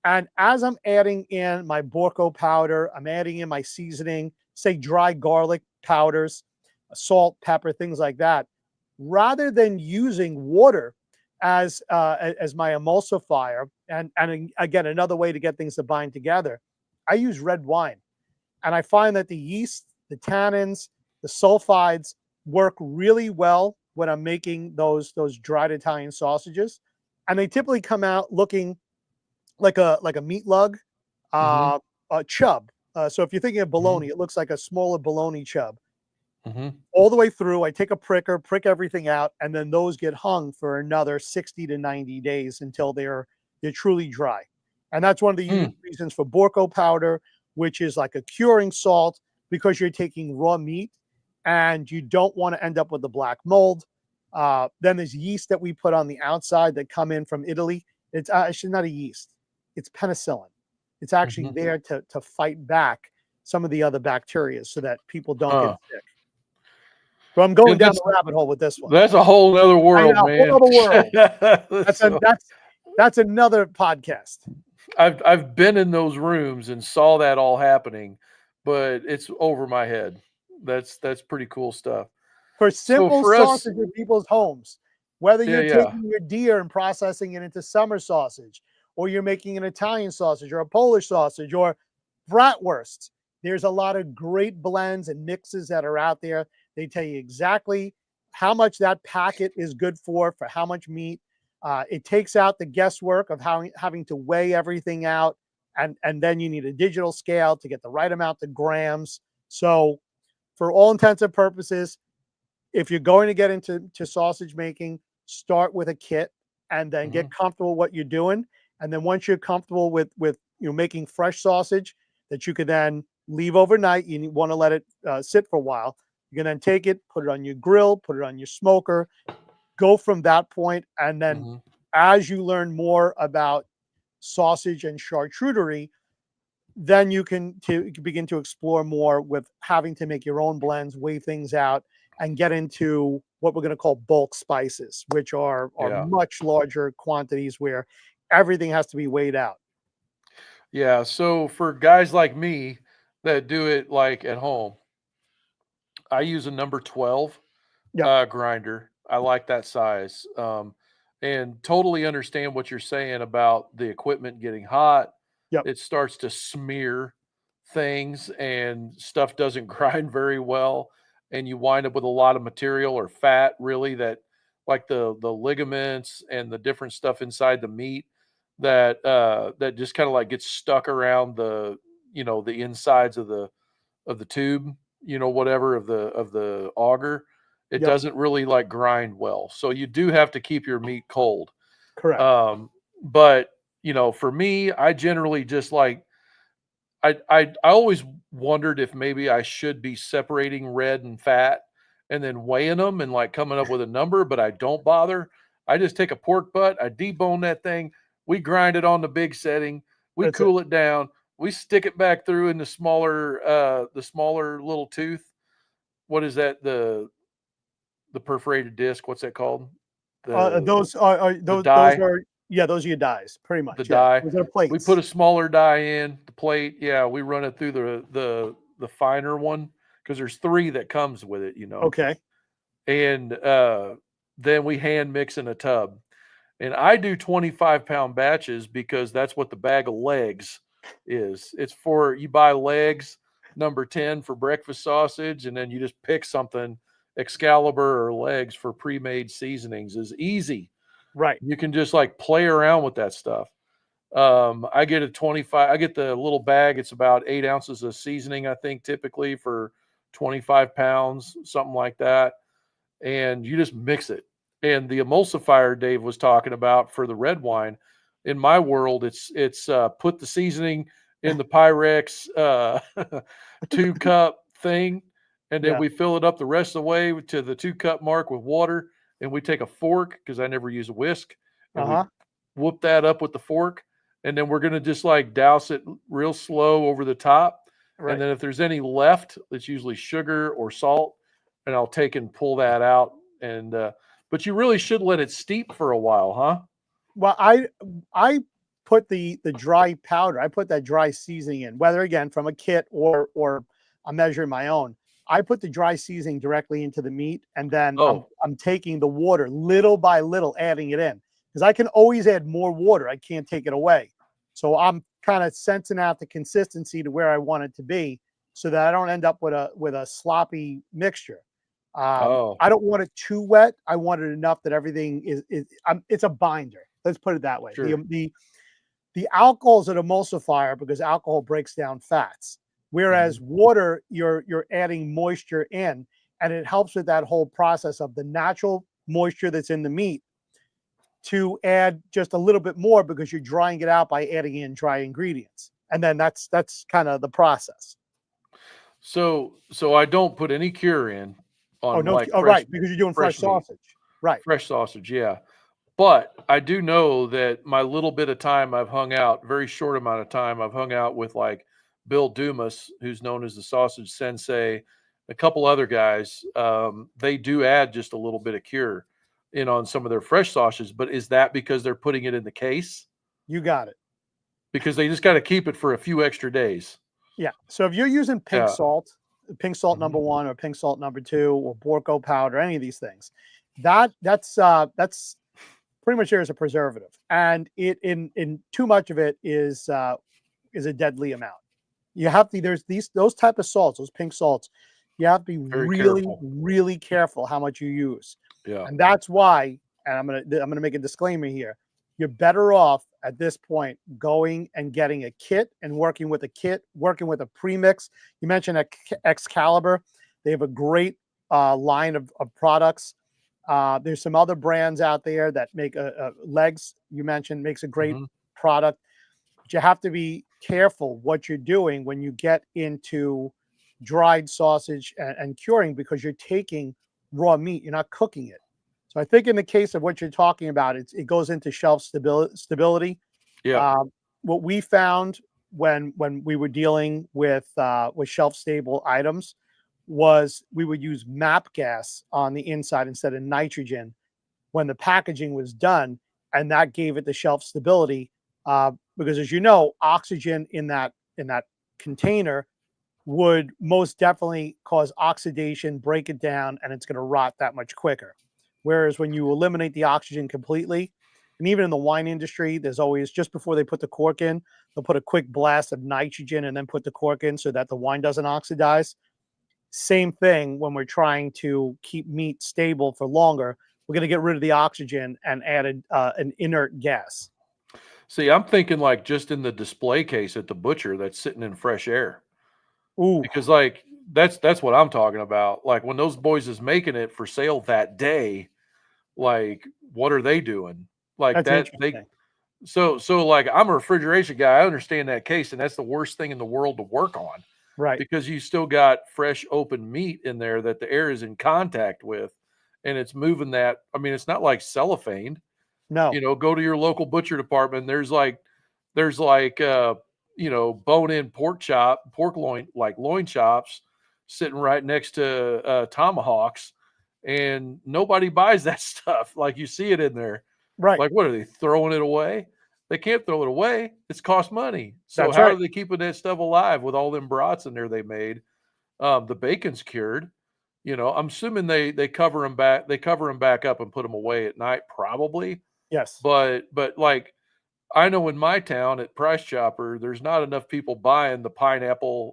And as I'm adding in my Borco powder, I'm adding in my seasoning, say dry garlic powders, salt, pepper, things like that. Rather than using water as my emulsifier, and again, another way to get things to bind together, I use red wine. And I find that the yeast, the tannins, the sulfides work really well when I'm making those dried Italian sausages. And they typically come out looking like a meat lug, a chub. So if you're thinking of bologna, it looks like a smaller bologna chub. All the way through, I take a pricker, prick everything out, and then those get hung for another 60 to 90 days until they're truly dry. And that's one of the reasons for Borco powder, which is like a curing salt, because you're taking raw meat and you don't want to end up with the black mold. Then there's yeast that we put on the outside that come in from Italy. It's actually not a yeast. It's penicillin. It's actually there to fight back some of the other bacteria so that people don't get sick. So I'm going down the rabbit hole with this one. That's a whole other world, man. A whole other world. That's another podcast. I've been in those rooms and saw that all happening, but it's over my head. That's pretty cool stuff. For simple sausage in people's homes, whether you're taking your deer and processing it into summer sausage, or you're making an Italian sausage or a Polish sausage or bratwursts, there's a lot of great blends and mixes that are out there. They tell you exactly how much that packet is good for how much meat. It takes out the guesswork of having to weigh everything out. And then you need a digital scale to get the right amount of grams. So for all intents and purposes, if you're going to get into sausage making, start with a kit and then get comfortable what you're doing. And then once you're comfortable with making fresh sausage that you can then leave overnight, you want to let it sit for a while. You can then take it, put it on your grill, put it on your smoker, go from that point. And then as you learn more about sausage and charcuterie, then you can begin to explore more with having to make your own blends, weigh things out, and get into what we're going to call bulk spices, which are much larger quantities where everything has to be weighed out. Yeah. So for guys like me that do it like at home, I use a number 12 Yep. grinder. I like that size. And totally understand what you're saying about the equipment getting hot. Yep. It starts to smear things and stuff doesn't grind very well. And you wind up with a lot of material or fat, really, that like the ligaments and the different stuff inside the meat that just kind of like gets stuck around the insides of the tube, whatever of the auger. It Yep. doesn't really like grind well. So you do have to keep your meat cold. Correct. But for me, I generally just like I always wondered if maybe I should be separating red and fat and then weighing them and like coming up with a number, but I don't bother. I just take a pork butt, I debone that thing, we grind it on the big setting, we That's it. cool it down, we stick it back through in the smaller little tooth. What is that? The perforated disc, what's that called? The Those are the those die. are those are your dies, pretty The much. Yeah, die. those are We put plates. a smaller die in the plate. Yeah, we run it through the finer one because there's 3 that comes with it. Okay. And then we hand mix in a tub. And I do 25-pound batches because that's what the bag of legs is. It's for you buy legs, number 10 for breakfast sausage, and then you just pick something Excalibur or legs for pre-made seasonings is easy. Right. You can just like play around with that stuff. I get I get the little bag. It's about 8 ounces of seasoning, I think, typically for 25 pounds, something like that. And you just mix it. And the emulsifier Dave was talking about for the red wine, in my world, it's put the seasoning in the Pyrex 2 cup thing, and then Yeah. we fill it up the rest of the way to the 2 cup mark with water, and we take a fork because I never use a whisk, and we Uh-huh. whoop that up with the fork, and then we're gonna just like douse it real slow over the top. And Right. then if there's any left, it's usually sugar or salt, and I'll take and pull that out. And but you really should let it steep for a while, huh? Well, I put the dry powder. I put that dry seasoning in, whether again from a kit or I'm measuring my own. I put the dry seasoning directly into the meat, and then Oh, I'm taking the water little by little, adding it in because I can always add more water. I can't take it away, so I'm kind of sensing out the consistency to where I want it to be, so that I don't end up with a sloppy mixture. oh, I don't want it too wet. I want it enough that everything it's a binder. Let's put it that way. sure. The alcohol is an emulsifier because alcohol breaks down fats, whereas Mhm. water you're adding moisture in, and it helps with that whole process of the natural moisture that's in the meat to add just a little bit more because you're drying it out by adding in dry ingredients, and then that's kind of the process. So I don't put any cure in Oh on no! like Oh right, because you're doing fresh fresh meat, sausage, right? fresh sausage, yeah. But I do know that my little bit of time I've hung out, very short amount of time, I've hung out with like Bill Dumas, who's known as the sausage sensei, a couple other guys. They do add just a little bit of cure in on some of their fresh sausages, but is that because they're putting it in the case? You got it. Because they just got to keep it for a few extra days. Yeah. So if you're using Yeah. pink salt number Mhm. 1 or pink salt number 2 or Borco powder, any of these things, that's pretty much there as a preservative, and it in too much of it is a deadly amount. You have to there's those type of salts, those pink salts. You have to be Very really, careful. really careful how much you use. Yeah. And that's why, and I'm gonna make a disclaimer here. You're better off at this point going and getting a kit and working with a kit, working with a premix. You mentioned Excalibur. They have a great line of products. There's some other brands out there that make legs. You mentioned makes a great Hmm. product. But you have to be careful what you're doing when you get into dried sausage and curing, because you're taking raw meat. You're not cooking it. So I think in the case of what you're talking about, it goes into shelf stability. Yeah. Um, what we found when we were dealing with shelf stable items was we would use MAP gas on the inside instead of nitrogen when the packaging was done, and that gave it the shelf stability. Because as you know, oxygen in that container would most definitely cause oxidation, break it down, and it's going to rot that much quicker. Whereas when you eliminate the oxygen completely, and even in the wine industry, there's always, just before they put the cork in, they'll put a quick blast of nitrogen and then put the cork in so that the wine doesn't oxidize. Same thing when we're trying to keep meat stable for longer. We're going to get rid of the oxygen and add an inert gas. See, I'm thinking like just in the display case at the butcher that's sitting in fresh air. Ooh, Because, like, that's what I'm talking about. Like, when those boys is making it for sale that day, like, what are they doing? Like, that's that they interesting. so, like, I'm a refrigeration guy, I understand that case, and that's the worst thing in the world to work on Right. because you still got fresh, open meat in there that the air is in contact with, and it's moving that I mean, it's not like cellophane. No. Go to your local butcher department. There's like bone-in pork loin, like loin chops, sitting right next to tomahawks, and nobody buys that stuff. Like you see it in there. Right. Like, what are they throwing it away? They can't throw it away. It's cost money. So That's how right. are they keeping that stuff alive with all them brats in there they made? The bacon's cured. I'm assuming they cover them back. They cover them back up and put them away at night, probably. Yes. But like I know in my town at Price Chopper, there's not enough people buying the pineapple,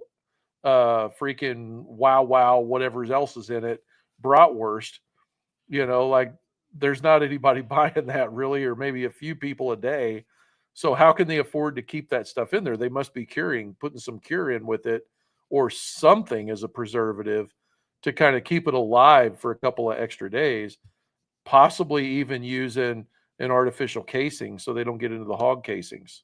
freaking wow, whatever else is in it, bratwurst. Like there's not anybody buying that really, or maybe a few people a day. So how can they afford to keep that stuff in there? They must be curing, putting some cure in with it, or something as a preservative to kind of keep it alive for a couple of extra days, possibly even using an artificial casing so they don't get into the hog casings.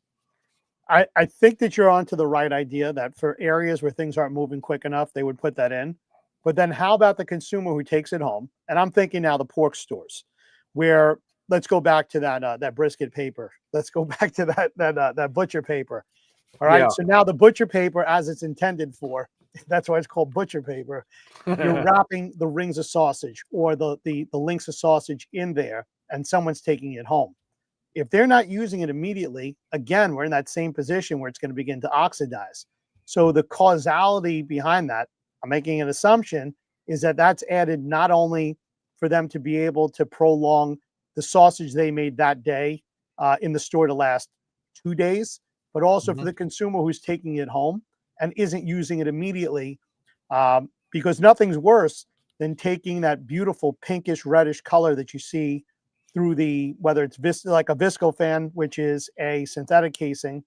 I think that you're onto the right idea, that for areas where things aren't moving quick enough, they would put that in. But then how about the consumer who takes it home? And I'm thinking now the pork stores, where, let's go back to that brisket paper. Let's go back to that butcher paper. All right. Yeah. So now the butcher paper, as it's intended for, that's why it's called butcher paper. You're wrapping the rings of sausage or the links of sausage in there, and someone's taking it home. If they're not using it immediately, again, we're in that same position where it's going to begin to oxidize. So the causality behind that, I'm making an assumption, is that that's added not only for them to be able to prolong the sausage they made that day in the store to last 2 days, but also for Mhm. the consumer who's taking it home and isn't using it immediately. Because nothing's worse than taking that beautiful pinkish reddish color that you see through whether it's like a viscofan, which is a synthetic casing,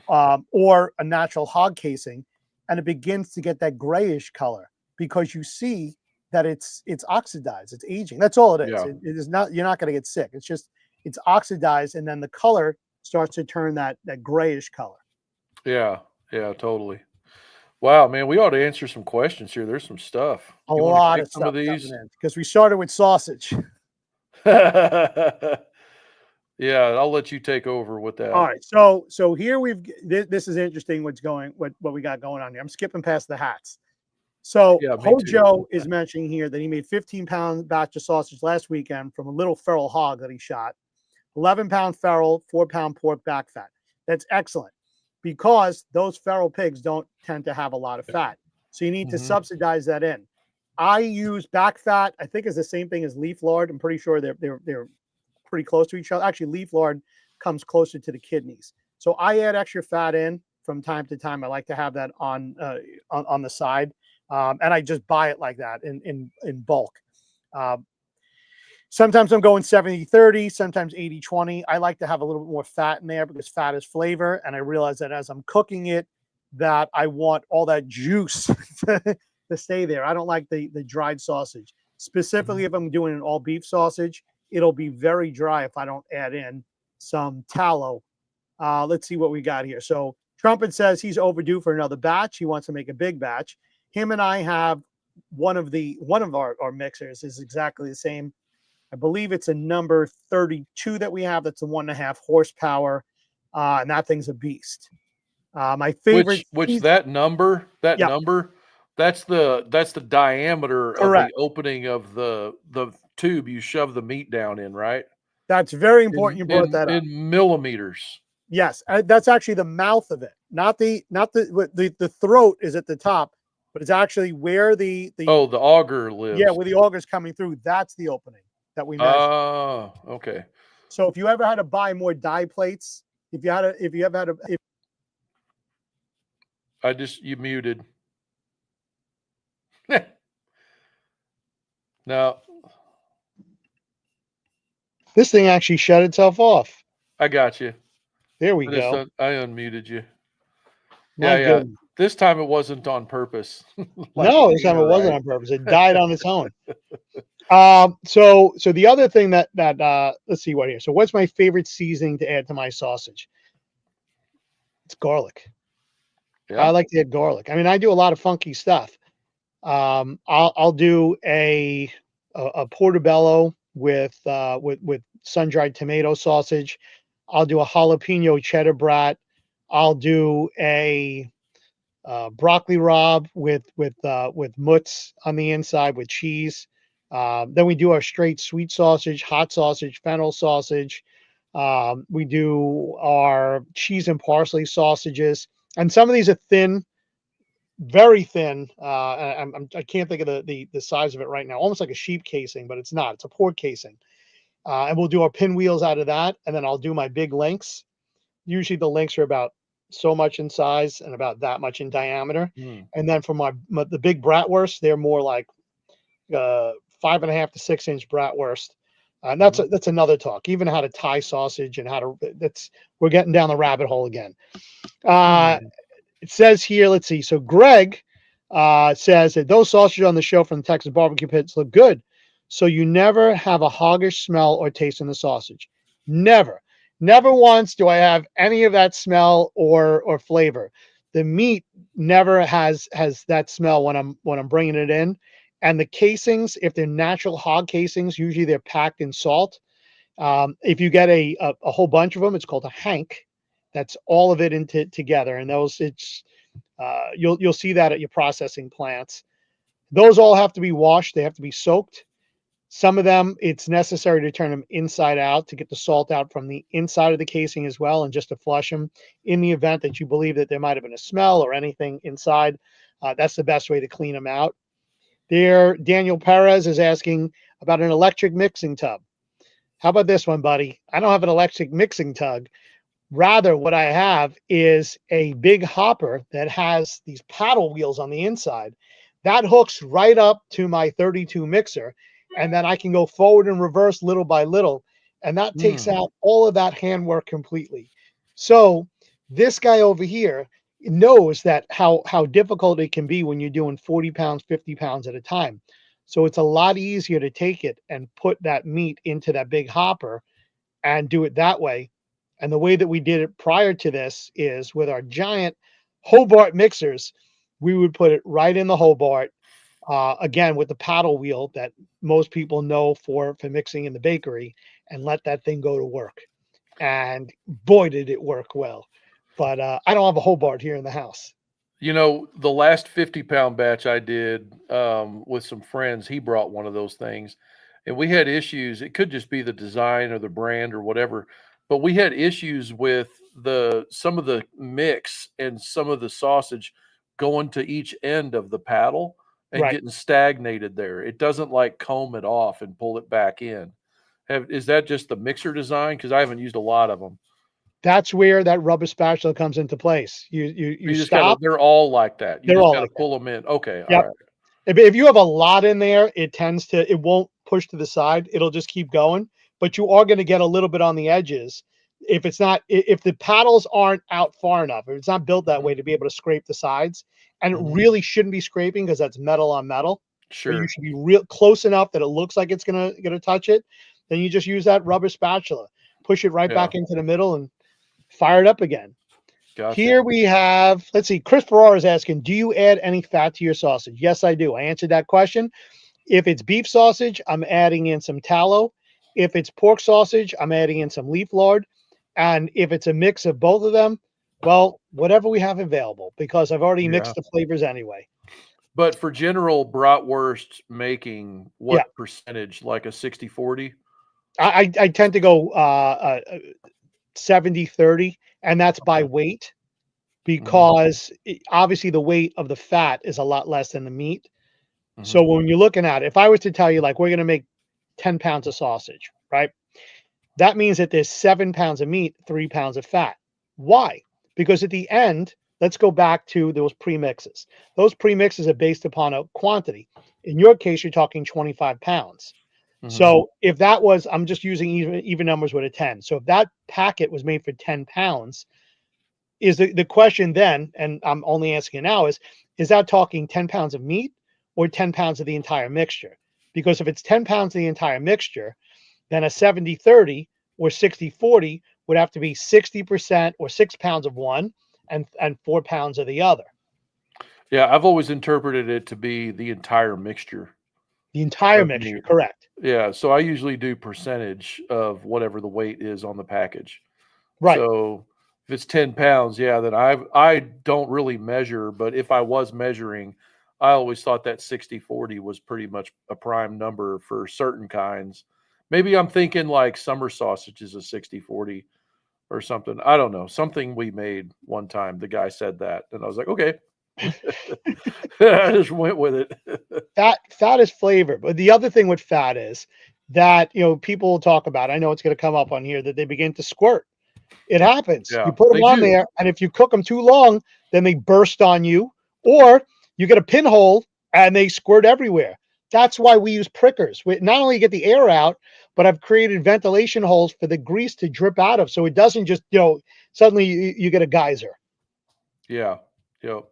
or a natural hog casing, and it begins to get that grayish color because you see that it's oxidized, it's aging. That's all it is. Yeah. It is not, you're not going to get sick. It's just it's oxidized, and then the color starts to turn that grayish color. Yeah. Yeah, totally. Wow, man, we ought to answer some questions here. There's some stuff. A You wanna lot kick of some of stuff coming these? in because we started with sausage. Yeah, I'll let you take over with All that. right, so here this is interesting. What we got going on here. I'm skipping past the hats. So Yeah, me too. Hojo is mentioning here that he made 15-pound batch of sausage last weekend from a little feral hog that he shot. 11-pound feral, 4-pound pork back fat. That's excellent because those feral pigs don't tend to have a lot of fat. So you need to Mhm. subsidize that in. I use back fat. I think is the same thing as leaf lard. I'm pretty sure they're pretty close to each other. Actually, leaf lard comes closer to the kidneys. So I add extra fat in from time to time. I like to have that on the side. And I just buy it like that in bulk. Um, Sometimes I'm going 70-30, sometimes 80-20. I like to have a little bit more fat in there because fat is flavor. And I realize that as I'm cooking it, that I want all that juice to stay there. I don't like the dried sausage. Specifically, if I'm doing an all beef sausage, it'll be very dry if I don't add in some tallow. Let's see what we got here. So Trumpet says he's overdue for another batch. He wants to make a big batch. Him and I have one of our mixers is exactly the same. I believe it's a number 32 that we have. That's a 1.5 horsepower, and that thing's a beast. My favorite, which that number, yeah, that's the diameter of the correct. opening of the tube you shove the meat down in, right? That's very important. You brought that up. In millimeters. Yes, that's actually the mouth of it, not the throat is at the top, but it's actually where the auger lives. Yeah, where the auger's coming through. That's the opening that we measure. Oh, okay. So if you ever had to buy more die plates, you muted. Now, this thing actually shut itself off. I got you. There we go. I unmuted you. Yeah. This time it wasn't on purpose. No, this time it wasn't on purpose. It died on its own. So the other thing that let's see what here. So what's my favorite seasoning to add to my sausage? It's garlic. Yeah. I like to add garlic. I mean, I do a lot of funky stuff. I'll do a portobello with sun-dried tomato sausage. I'll do a jalapeno cheddar brat. I'll do a broccoli rabe with mutts on the inside with cheese. Then we do our straight sweet sausage, hot sausage, fennel sausage. We do our cheese and parsley sausages, and some of these are thin, very thin. I can't think of the size of it right now. Almost like a sheep casing, but it's not. It's a pork casing. And we'll do our pinwheels out of that, and then I'll do my big links. Usually the links are about so much in size and about that much in diameter. And then for the big bratwurst, they're more like 5.5 to 6 inch bratwurst. And that's another talk. Even how to tie sausage and we're getting down the rabbit hole again. It says here, let's see. So Greg says that those sausages on the show from the Texas barbecue pits look good. So you never have a hoggish smell or taste in the sausage. Never once do I have any of that smell or flavor. The meat never has that smell when I'm bringing it in. And the casings, if they're natural hog casings, usually they're packed in salt. If you get a whole bunch of them, it's called a hank. That's all of it together. And those, you'll see that at your processing plants. Those all have to be washed. They have to be soaked. Some of them, it's necessary to turn them inside out to get the salt out from the inside of the casing as well, and just to flush them in the event that you believe that there might have been a smell or anything inside. That's the best way to clean them out. There, Daniel Perez is asking about an electric mixing tub. How about this one, buddy? I don't have an electric mixing tub. Rather, what I have is a big hopper that has these paddle wheels on the inside. That hooks right up to my 32 mixer, and then I can go forward and reverse little by little, and that takes out all of that handwork completely. So this guy over here knows that how difficult it can be when you're doing 40 pounds, 50 pounds at a time. So it's a lot easier to take it and put that meat into that big hopper and do it that way. And the way that we did it prior to this is with our giant Hobart mixers. We would put it right in the Hobart, again, with the paddle wheel that most people know for mixing in the bakery, and let that thing go to work. And boy, did it work well. But I don't have a Hobart here in the house. You know, the last 50-pound batch I did with some friends, he brought one of those things, and we had issues. It could just be the design or the brand or whatever, but we had issues with some of the mix and some of the sausage going to each end of the paddle and getting stagnated there. It doesn't like comb it off and pull it back in. Is that just the mixer design? Because I haven't used a lot of them. That's where that rubber spatula comes into place. You just gotta, stop. they're all like that. You They're just all gotta like that. pull them in. Okay, all Yep. right. If you have a lot in there, it won't push to the side. It'll just keep going, but you are going to get a little bit on the edges. If it's not, if the paddles aren't out far enough, if it's not built that Mhm, way to be able to scrape the sides, and it mhm. really shouldn't be scraping because that's metal on metal, but you Sure. should be real close enough that it looks like it's gonna touch it. Then you just use that rubber spatula, push it right Yeah, back into the middle, and fire it up again. gotcha. Here we have, let's see, Chris Farrar is asking, do you add any fat to your sausage? Yes, I do. I answered that question. If it's beef sausage, I'm adding in some tallow. If it's pork sausage, I'm adding in some leaf lard. And if it's a mix of both of them, well, whatever we have available, because I've already Yeah. mixed the flavors anyway. But for general bratwurst making, Yeah, what percentage? Like a 60/40? I tend to go 70-30, and that's by Okay. weight Mhm, because obviously the weight of the fat is a lot less than the meat. So mhm, when you're looking at it, if I was to tell you, like, we're going to make 10 pounds of sausage, right? That means that there's 7 pounds of meat, 3 pounds of fat. Why? Because at the end, let's go back to those premixes. Those premixes are based upon a quantity. In your case, you're talking 25 pounds. mhm. So if that was, I'm just using even numbers with a 10. So if that packet was made for 10 pounds, is the question then, and I'm only asking now, is that talking 10 pounds of meat or 10 pounds of the entire mixture? Because if it's 10 pounds of the entire mixture, then a 70-30 or 60-40 would have to be 60% or 6 pounds of one and 4 pounds of the other. Yeah, I've always interpreted it to be the entire mixture The entire of mixture, meat. correct. Yeah, so I usually do percentage of whatever the weight is on the package. Right. So if it's 10 pounds, yeah, then I don't really measure, but if I was measuring, I always thought that 60/40 was pretty much a prime number for certain kinds. Maybe I'm thinking like summer sausage is a 60/40 or something. I don't know. Something we made one time, the guy said that, and I was like, "Okay." I just went with it. Fat is flavor. But the other thing with fat is that, people will talk about, I know it's going to come up on here, that they begin to squirt. It happens. You Yeah, put them they on do. there, and if you cook them too long, then they burst on you, or you get a pinhole and they squirt everywhere. That's why we use prickers. We not only get the air out, but I've created ventilation holes for the grease to drip out of, so it doesn't just, suddenly you get a geyser. Yeah. Yep.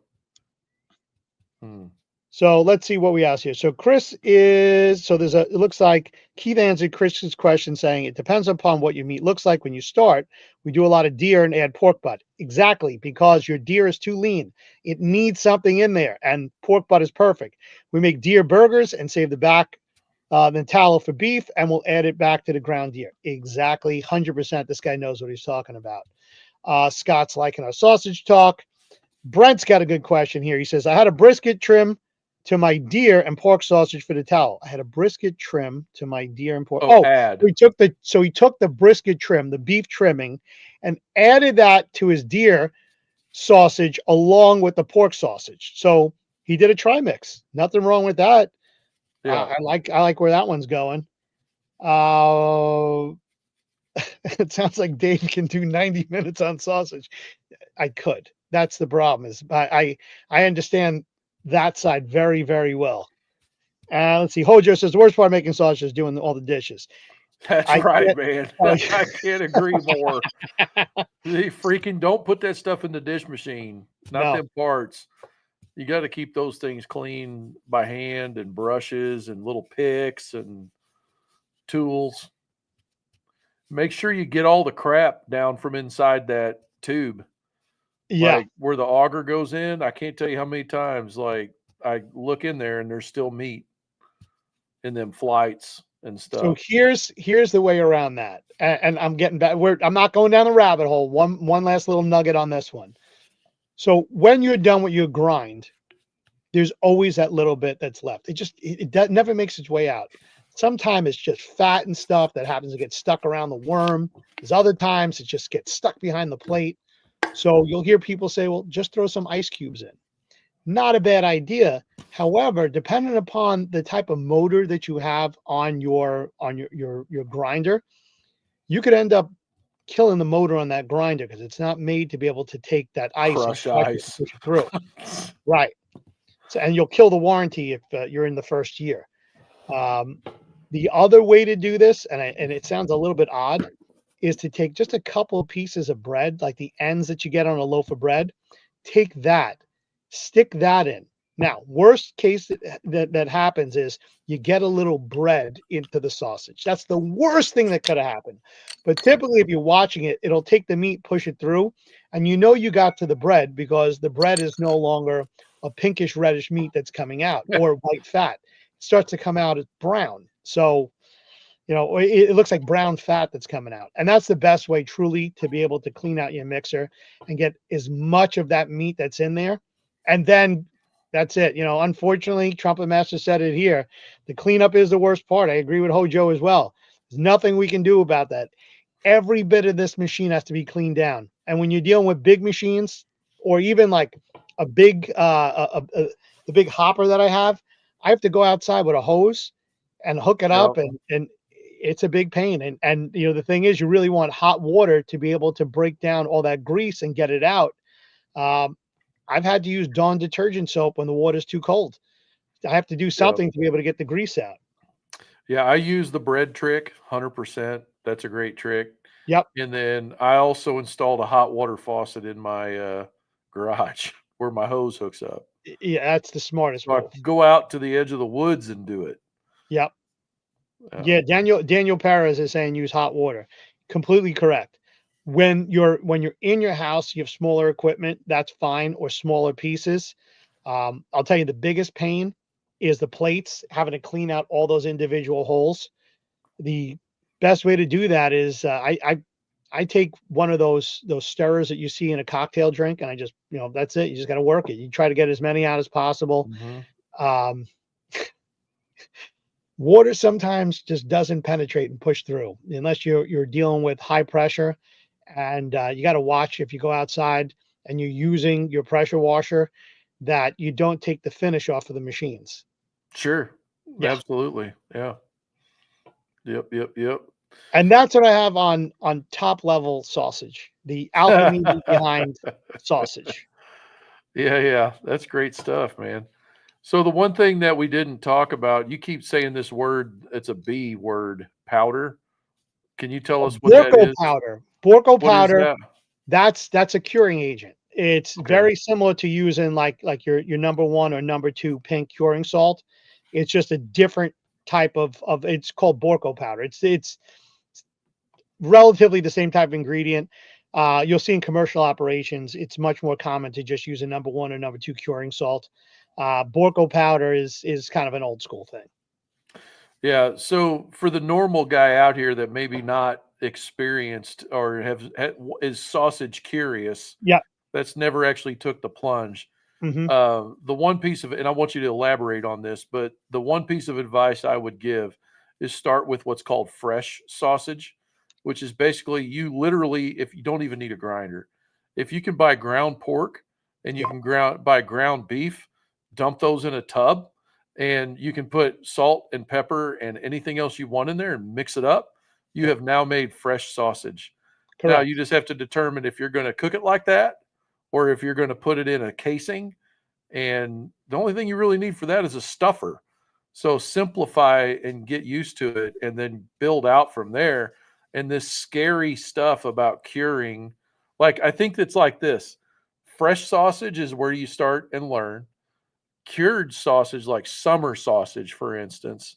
Hmm. So let's see what we asked here. So Chris is, so there's it looks like Keith answered Chris's question saying it depends upon what your meat looks like when you start. We do a lot of deer and add pork butt. Exactly, because your deer is too lean. It needs something in there, and pork butt is perfect. We make deer burgers and save the back, then tallow for beef, and we'll add it back to the ground deer. Exactly, 100%. This guy knows what he's talking about. Scott's liking our sausage talk. Brent's got a good question here. He says, I had a brisket trim to my deer and pork sausage for the towel. I had a brisket trim to my deer and pork. Oh, Oh, add. he took the brisket trim, the beef trimming, and added that to his deer sausage along with the pork sausage. So he did a try mix. Nothing wrong with that. Yeah. I like where that one's going. Uh, it sounds like Dave can do 90 minutes on sausage. I could. That's the problem. Is I understand that side very, very well. Let's see. Hojo says the worst part of making sausage is doing all the dishes. That's I right, can't. man. Uh, I can't agree more. They freaking don't put that stuff in the dish machine, not no. them parts. You gotta keep those things clean by hand and brushes and little picks and tools. Make sure you get all the crap down from inside that tube, Yeah. like, where the auger goes in. I can't tell you how many times, like, I look in there and there's still meat in them flights and So stuff. here's the way around that, and I'm getting back. I'm not going down the rabbit hole. One last little nugget on this one. So when you're done with your grind, there's always that little bit that's left. It never makes its way out. Sometimes it's just fat and stuff that happens to get stuck around the worm. There's other times it just gets stuck behind the plate. So you'll hear people say, well, just throw some ice cubes in. Not a bad idea. However, depending upon the type of motor that you have on your grinder, you could end up killing the motor on that grinder because it's not made to be able to take that ice and Crush crush it and ice. push it through. Right. So, and you'll kill the warranty if you're in the first year. The other way to do this, and it sounds a little bit odd, is to take just a couple of pieces of bread, like the ends that you get on a loaf of bread, take that, stick that in. Now, worst case that happens is you get a little bread into the sausage. That's the worst thing that could have happened. But typically, if you're watching it, it'll take the meat, push it through, and you know you got to the bread because the bread is no longer a pinkish reddish meat that's coming out or white fat. It starts to come out as brown. So, it looks like brown fat that's coming out. And that's the best way truly to be able to clean out your mixer and get as much of that meat that's in there. And then that's it. Unfortunately, Trumpet Master said it here. The cleanup is the worst part. I agree with Hojo as well. There's nothing we can do about that. Every bit of this machine has to be cleaned down. And when you're dealing with big machines or even like a big, the big hopper that I have to go outside with a hose and hook it up and it's a big pain. And the thing is, you really want hot water to be able to break down all that grease and get it out. I've had to use Dawn detergent soap when the water's too cold. I have to do something to be able to get the grease out. Yeah, I use the bread trick 100%. That's a great trick. Yep. And then I also installed a hot water faucet in my garage where my hose hooks up. Yeah, that's the smartest So I move. go out to the edge of the woods and do it. Yep. Yeah, Daniel Perez is saying use hot water. Completely correct. When you're in your house, you have smaller equipment, that's fine, or smaller pieces. I'll tell you the biggest pain is the plates, having to clean out all those individual holes. The best way to do that is I take one of those stirrers that you see in a cocktail drink, and I just that's it. You just got to work it. You try to get as many out as possible. Mm-hmm. Water sometimes just doesn't penetrate and push through unless you're dealing with high pressure, and you got to watch if you go outside and you're using your pressure washer that you don't take the finish off of the machines. Sure. Yeah. Absolutely. Yeah. Yep. And that's what I have on top level sausage, the alpha medium behind sausage. Yeah. That's great stuff, man. So the one thing that we didn't talk about, you keep saying this word, it's a B word, powder. Can you tell us what that Borko is? powder. Borko What is powder. that? That's a curing agent. It's Okay. very similar to using like your number 1 or number 2 pink curing salt. It's just a different type of it's called Borko powder. It's relatively the same type of ingredient. You'll see in commercial operations, it's much more common to just use a number 1 or number 2 curing salt. Borko powder is kind of an old school thing. Yeah. So for the normal guy out here that maybe not experienced or is sausage curious, Yeah. that's never actually took the plunge. Mm-hmm. The one piece of it, and I want you to elaborate on this, but the one piece of advice I would give is start with what's called fresh sausage, which is basically you literally, if you don't even need a grinder, if you can buy ground pork and you Yeah. can buy ground beef, dump those in a tub and you can put salt and pepper and anything else you want in there and mix it up. You have now made fresh sausage. Now Correct. you just have to determine if you're going to cook it like that or if you're going to put it in a casing. And the only thing you really need for that is a stuffer. So simplify and get used to it and then build out from there. And this scary stuff about curing, like I think it's like this. Fresh sausage is where you start and learn. Cured sausage, like summer sausage, for instance,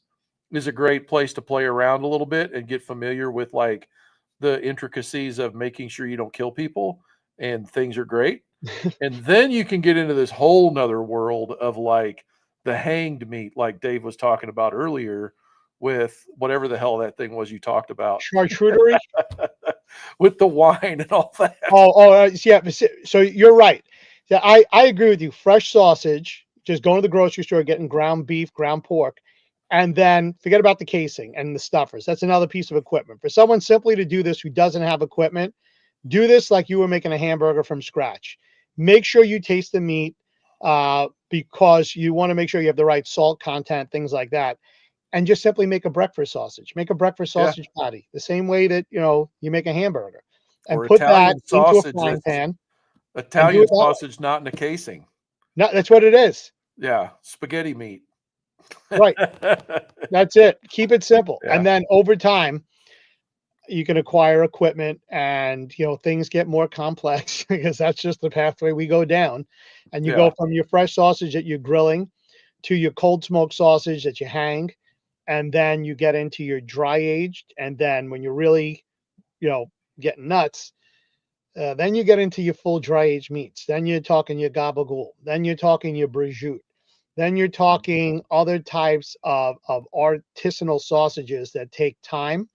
is a great place to play around a little bit and get familiar with like the intricacies of making sure you don't kill people and things are great. And then you can get into this whole nother world of like the hanged meat, like Dave was talking about earlier, with whatever the hell that thing was you talked about Charcuterie. with the wine and all that. Yeah. So you're right. Yeah, I agree with you. Fresh sausage, just going to the grocery store, getting ground beef, ground pork, and then forget about the casing and the stuffers. That's another piece of equipment. For someone simply to do this who doesn't have equipment, do this like you were making a hamburger from scratch. Make sure you taste the meat because you want to make sure you have the right salt content, things like that. And just simply make a breakfast sausage. Make a breakfast Yeah. sausage patty the same way that you make a hamburger. and Or put that Italian into a sausage. frying That's pan and do Italian it that way. sausage, not in a casing. No, that's what it is. Yeah, spaghetti meat. Right. That's it. Keep it simple. Yeah. And then over time, you can acquire equipment and things get more complex because that's just the pathway we go down. And you Yeah. go from your fresh sausage that you're grilling to your cold smoked sausage that you hang, and then you get into your dry aged, and then when you're really getting nuts, then you get into your full dry aged meats. Then you're talking your gabagool. Then you're talking your prosciutto. Then you're talking other types of artisanal sausages that take time,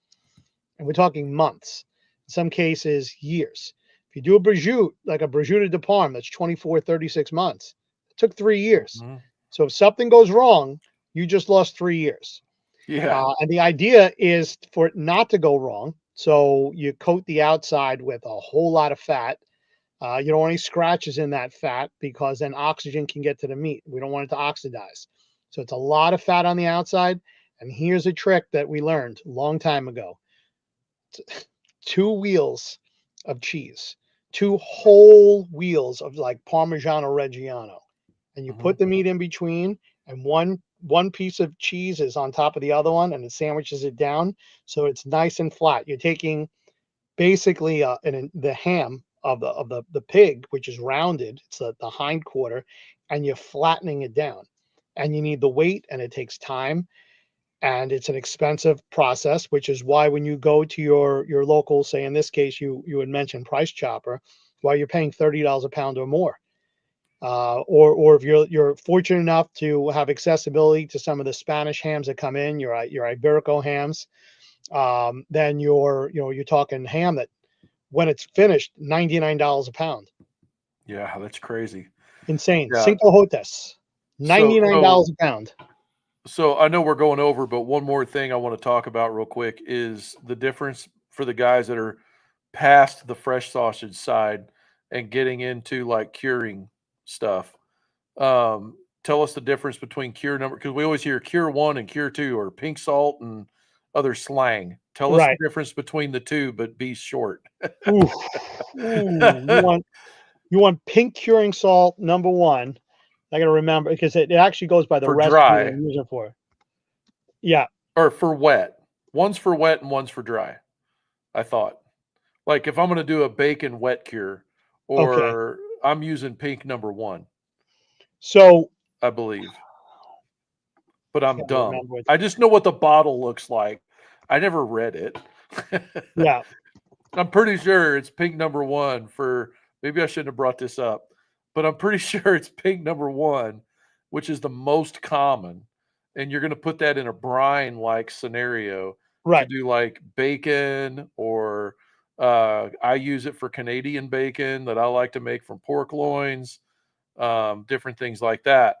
and we're talking months, in some cases years. If you do a prosciutto, like a prosciutto de Parme, that's 24, 36 months. It took 3 years. Mhm. So if something goes wrong, you just lost 3 years. Yeah. And the idea is for it not to go wrong. So you coat the outside with a whole lot of fat. You don't want any scratches in that fat because then oxygen can get to the meat. We don't want it to oxidize. So it's a lot of fat on the outside. And here's a trick that we learned a long time ago. 2 wheels of cheese, 2 whole wheels of like Parmigiano Reggiano, and you Mhm. put the meat in between, and one piece of cheese is on top of the other one, and it sandwiches it down so it's nice and flat. You're taking basically the ham of the pig, which is rounded. It's the hind quarter, and you're flattening it down. And you need the weight, and it takes time, and it's an expensive process, which is why when you go to your local, say in this case, you had mentioned Price Chopper, why you're paying $30 a pound or more. Or if you're fortunate enough to have accessibility to some of the Spanish hams that come in, your Iberico hams, then you're talking ham that when it's finished, $99 a pound. Yeah, that's crazy. Insane. Yeah. Cinco Jotas, So $99 a pound. so I know we're going over, but one more thing I want to talk about real quick is the difference for the guys that are past the fresh sausage side and getting into like curing stuff. Tell us the difference between cure number, because we always hear cure one and cure two, or pink salt and other slang. Tell us the Right. difference between the two, but be short. Ooh, ooh, you want pink curing salt number one. I got to remember because it actually goes by the For recipe that dry I'm using for it. Yeah. or for wet. One's for wet and one's for dry. I thought. Like if I'm going to do a bacon wet cure, Okay. or I'm using pink number one, So I believe, but I'm can't dumb. remember it. I just know what the bottle looks like. I never read it. Yeah. I'm pretty sure it's pink number one for, maybe I shouldn't have brought this up, but I'm pretty sure it's pink number one, which is the most common. And you're going to put that in a brine like scenario to Right. do like bacon, or I use it for Canadian bacon that I like to make from pork loins, different things like that.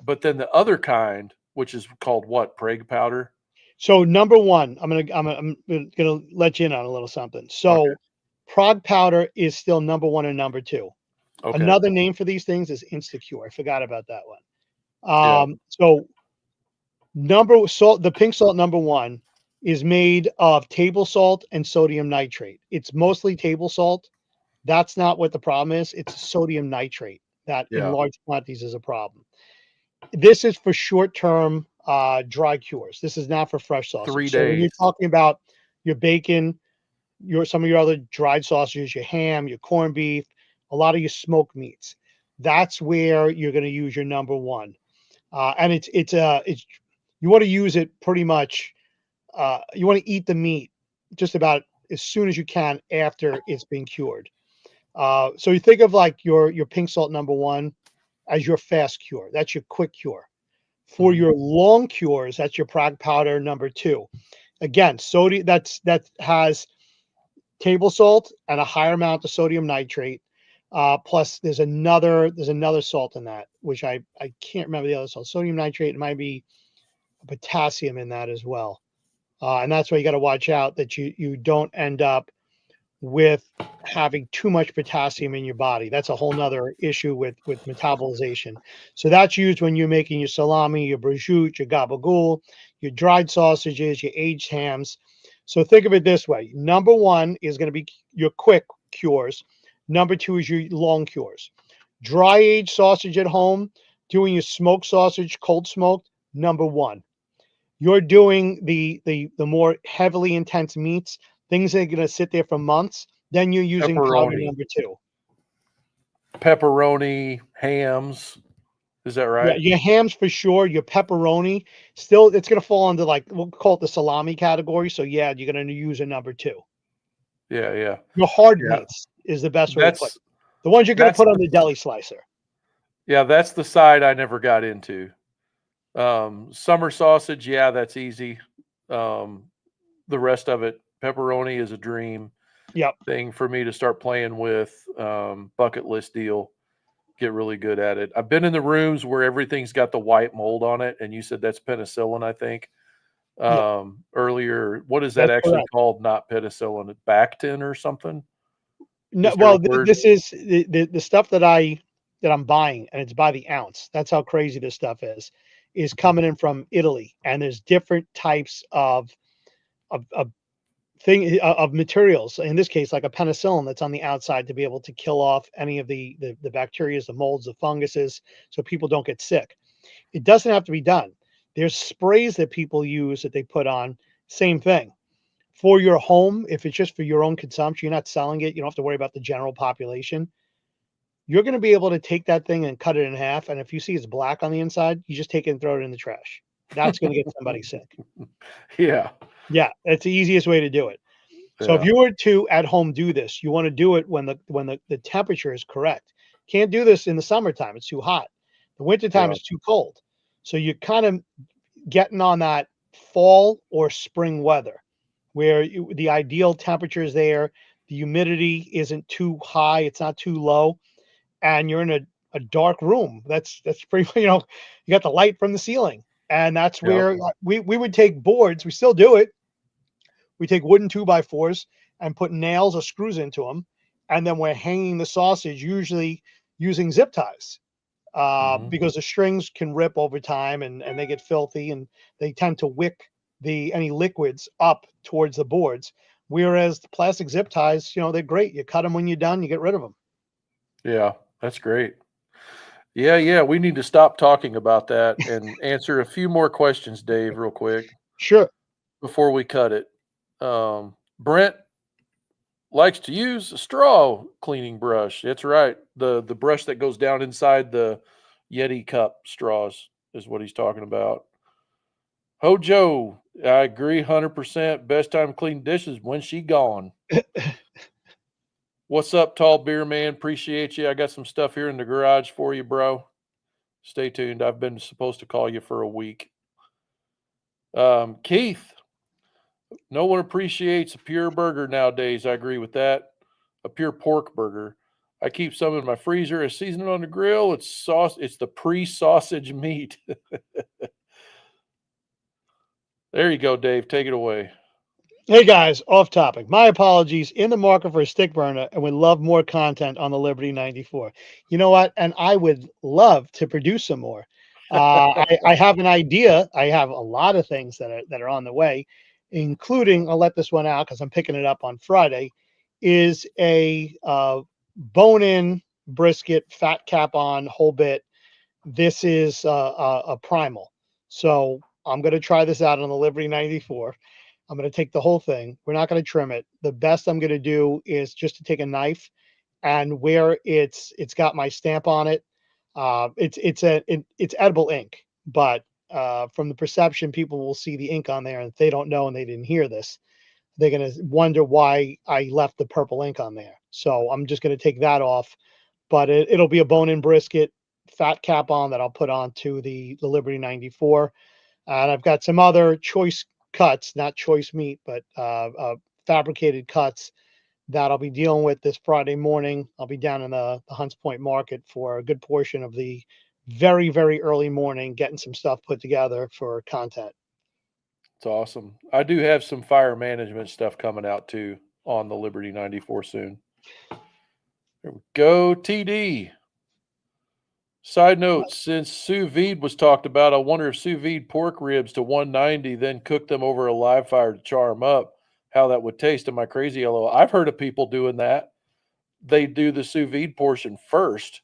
But then the other kind, which is called what? Prague powder? So number one, I'm gonna let you in on a little something. Okay. So Prague powder is still number one and number two. Okay. Another name for these things is Instacure. I forgot about that one. Yeah. So the pink salt number one is made of table salt and sodium nitrate. It's mostly table salt. That's not what the problem is. It's sodium nitrate that in Yeah. large quantities is a problem. This is for short-term dry cures. This is not for fresh sausage. 3 So when you're days. talking about your bacon, some of your other dried sausages, your ham, your corned beef, a lot of your smoked meats, that's where you're going to use your number one. And it's you want to use it pretty much. You want to eat the meat just about as soon as you can after it's been cured. So you think of like your pink salt number one as your fast cure. That's your quick cure. For Mhm. your long cures, that's your Prague powder number two. Again, sodium that has table salt and a higher amount of sodium nitrate. Plus, there's another salt in that, which I can't remember the other salt. Sodium nitrate, it might be potassium in that as well. And that's why you got to watch out that you don't end up with having too much potassium in your body. That's a whole nother issue with metabolization. So that's used when you're making your salami, your prosciutto, your gabagool, your dried sausages, your aged hams. So think of it this way. Number one is going to be your quick cures. Number two is your long cures. Dry aged sausage at home, doing your smoked sausage, cold smoked, number one. You're doing the more heavily intense meats, things that are going to sit there for months, then you're using powder Pepperoni. number two. Pepperoni, hams. Is that Yeah, right? your hams for sure. Your pepperoni, still, it's going to fall into like, we'll call it the salami category. So yeah, you're going to use a number two. Yeah, yeah. Your hard Yeah. meats is the best way to put it. That's The ones you're going to that's put on the the deli slicer. yeah, that's the side I never got into. Summer sausage, yeah, that's easy. Um, the rest of it, pepperoni is a dream Yep. thing for me to start playing with. Bucket list deal. Get really good at it. I've been in the rooms where everything's got the white mold on it, and you said that's penicillin, I think. Yeah, Earlier, what is that that's actually correct. called? Not penicillin, Bactin or something? No, Is there a well, word? this is the stuff that I'm buying, and it's by the ounce. That's how crazy this stuff is coming in from Italy, and there's different types of of materials. In this case, like a penicillin that's on the outside to be able to kill off any of the bacteria, the molds, the funguses, so people don't get sick. It doesn't have to be done. There's sprays that people use that they put on. Same thing for your home. If it's just for your own consumption, you're not selling it. You don't have to worry about the general population. You're going to be able to take that thing and cut it in half. And if you see it's black on the inside, you just take it and throw it in the trash. That's going to get somebody sick. Yeah, Yeah, that's the easiest way to do it. So if yeah, you were to at home do this, you want to do it when the temperature is correct. Can't do this in the summertime; it's too hot. The wintertime yeah. is too cold. So you're kind of getting on that fall or spring weather, where the ideal temperature is there. The humidity isn't too high; it's not too low, and you're in a dark room. That's pretty. You got the light from the ceiling, and that's Yep. where we would take boards. We still do it. We take wooden 2x4s and put nails or screws into them, and then we're hanging the sausage, usually using zip ties, Mhm. because the strings can rip over time and they get filthy and they tend to wick any liquids up towards the boards. Whereas the plastic zip ties, they're great. You cut them when you're done, you get rid of them. Yeah, that's great. Yeah, yeah. We need to stop talking about that and answer a few more questions, Dave, real quick Sure. before we cut it. Brent likes to use a straw cleaning brush. That's right. The brush that goes down inside the Yeti cup straws is what he's talking about. Hojo, I agree 100%. Best time to clean dishes when she gone. What's up, tall beer man? Appreciate you. I got some stuff here in the garage for you, bro. Stay tuned. I've been supposed to call you for a week. Keith, no one appreciates a pure burger nowadays. I agree with that. A pure pork burger. I keep some in my freezer. I season it on the grill. It's sauce. It's the pre-sausage meat. There you go, Dave. Take it away. Hey guys, off topic. My apologies. In the market for a stick burner and would love more content on the Liberty 94. You know what? And I would love to produce some more. I have an idea. I have a lot of things that are on the way, including, I'll let this one out because I'm picking it up on Friday, is a bone-in brisket, fat cap on, whole bit. This is a primal. So I'm going to try this out on the Liberty 94. I'm going to take the whole thing. We're not going to trim it. The best I'm going to do is just to take a knife and where it's got my stamp on it. It's edible ink, but from the perception, people will see the ink on there, and if they don't know and they didn't hear this, they're going to wonder why I left the purple ink on there. So I'm just going to take that off, but it'll be a bone-in brisket, fat cap on that I'll put onto the Liberty 94. And I've got some other choice cuts, not choice meat, but fabricated cuts that I'll be dealing with this Friday morning. I'll be down in the Hunts Point market for a good portion of the very, very early morning, getting some stuff put together for content. It's awesome. I do have some fire management stuff coming out too on the Liberty 94 soon. There we go. TD. Side note, since sous vide was talked about, I wonder if sous vide pork ribs to 190, then cook them over a live fire to char them up. how that would taste. Am I crazy, yellow? I've heard of people doing that. They do the sous vide portion first,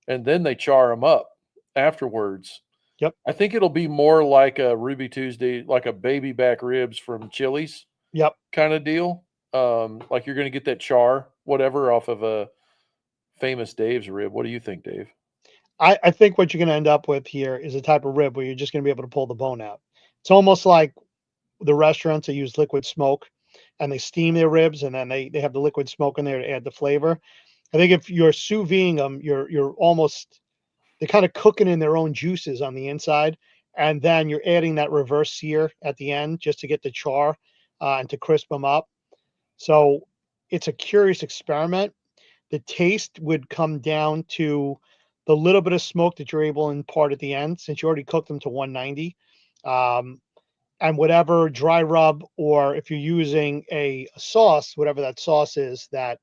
and then they char them up afterwards. Yep. I think it'll be more like a Ruby Tuesday, like a baby back ribs from Chili's Yep. kind of deal. Like you're going to get that char, whatever, off of a Famous Dave's rib. What do you think, Dave? I think what you're going to end up with here is a type of rib where you're just going to be able to pull the bone out. It's almost like the restaurants that use liquid smoke and they steam their ribs and then they have the liquid smoke in there to add the flavor. I think if you're sous videing them, they're kind of cooking in their own juices on the inside. And then you're adding that reverse sear at the end just to get the char and to crisp them up. So it's a curious experiment. The taste would come down to the little bit of smoke that you're able to impart at the end, since you already cooked them to 190. And whatever dry rub, or if you're using a sauce, whatever that sauce is, that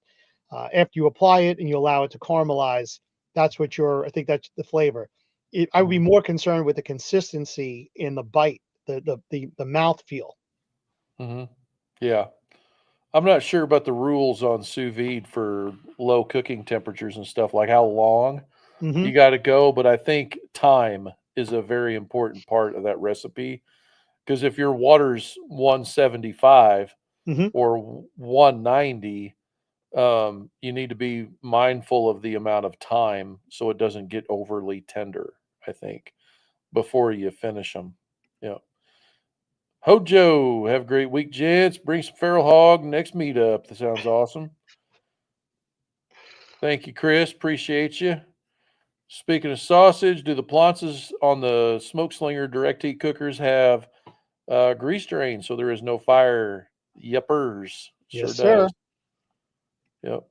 after you apply it and you allow it to caramelize, I think that's the flavor. I would be more concerned with the consistency in the bite, the mouth feel. Mm-hmm. Yeah. I'm not sure about the rules on sous vide for low cooking temperatures and stuff, like how long Mm-hmm. you got to go. But I think time is a very important part of that recipe. Because if your water's 175 Mm-hmm. or 190, you need to be mindful of the amount of time so it doesn't get overly tender, I think, before you finish them. Yeah. Hojo, have a great week, gents. Bring some feral hog next meetup. That sounds awesome. Thank you, Chris. Appreciate you. Speaking of sausage, do the plances on the Smoke Slinger direct heat cookers have grease drain so there is no fire? Yepers. Sure Yes, sir. does. Yep.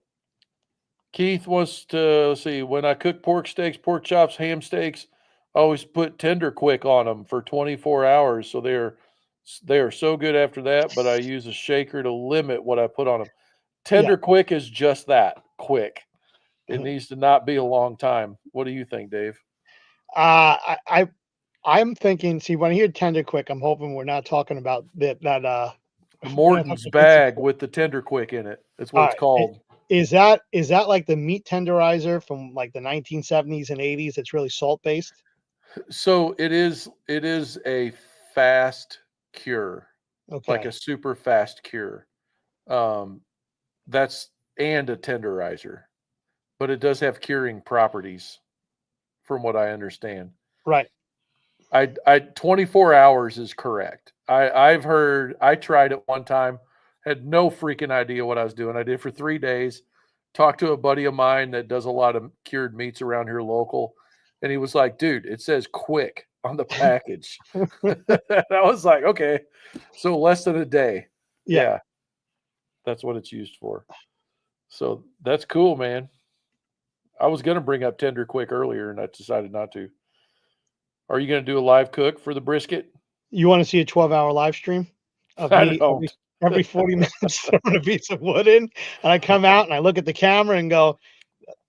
Keith wants to, let's see, when I cook pork steaks, pork chops, ham steaks, I always put Tender Quick on them for 24 hours. So they are so good after that, but I use a shaker to limit what I put on them. Tender Quick is just that, quick. It needs to not be a long time. What do you think, Dave? I'm thinking. See, when I hear Tender Quick, I'm hoping we're not talking about that. Morton's bag with the Tender Quick in it. That's what it's called. Is that like the meat tenderizer from like the 1970s and 80s? It's really salt based. So it is a fast cure, like Okay. a super fast cure. That's and a tenderizer, but it does have curing properties, from what I understand. Right. I 24 hours is correct. I've heard. I tried it one time, had no freaking idea what I was doing. I did it for 3 days. Talked to a buddy of mine that does a lot of cured meats around here local, and he was like, "Dude, it says quick on the package." I was like, "Okay, so less than a day." Yeah, that's what it's used for. So that's cool, man. I was gonna bring up Tender Quick earlier, and I decided not to. Are you gonna do a live cook for the brisket? You want to see a 12-hour live stream of I me don't. every 40 minutes throwing a piece of wood in, and I come out and I look at the camera and go,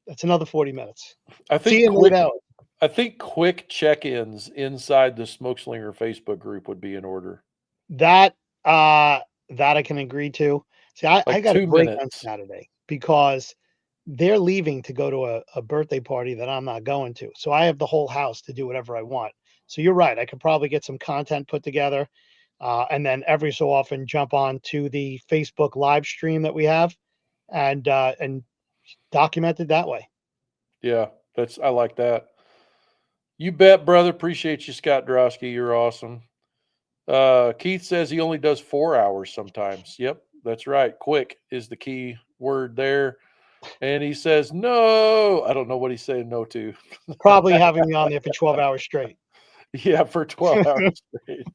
"That's another 40 minutes." I See think you in 8 hours. I think quick check-ins inside the Smoke Slinger Facebook group would be in order. That I can agree to. See, I Like got a 2 break on minutes. Saturday because they're leaving to go to a birthday party that I'm not going to. So I have the whole house to do whatever I want. So you're right. I could probably get some content put together, and then every so often jump on to the Facebook live stream that we have and document it that way. Yeah, I like that. You bet, brother. Appreciate you, Scott Drosky. You're awesome. Keith says he only does 4 hours sometimes. Yep, that's right. Quick is the key word there. And he says, no. I don't know what he's saying no to. Probably having me on there for 12 hours straight. Yeah, for 12 hours straight.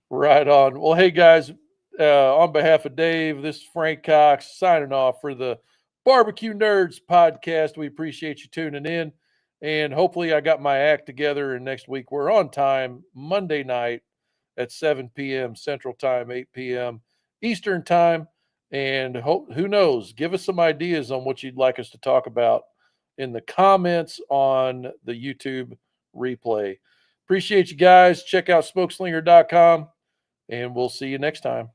Right on. Well, hey, guys, on behalf of Dave, this is Frank Cox signing off for the Barbecue Nerds podcast. We appreciate you tuning in. And hopefully I got my act together. And next week we're on time, Monday night at 7 p.m. Central Time, 8 p.m. Eastern Time. And who knows, give us some ideas on what you'd like us to talk about in the comments on the YouTube replay. Appreciate you guys. Check out smokeslinger.com, and we'll see you next time.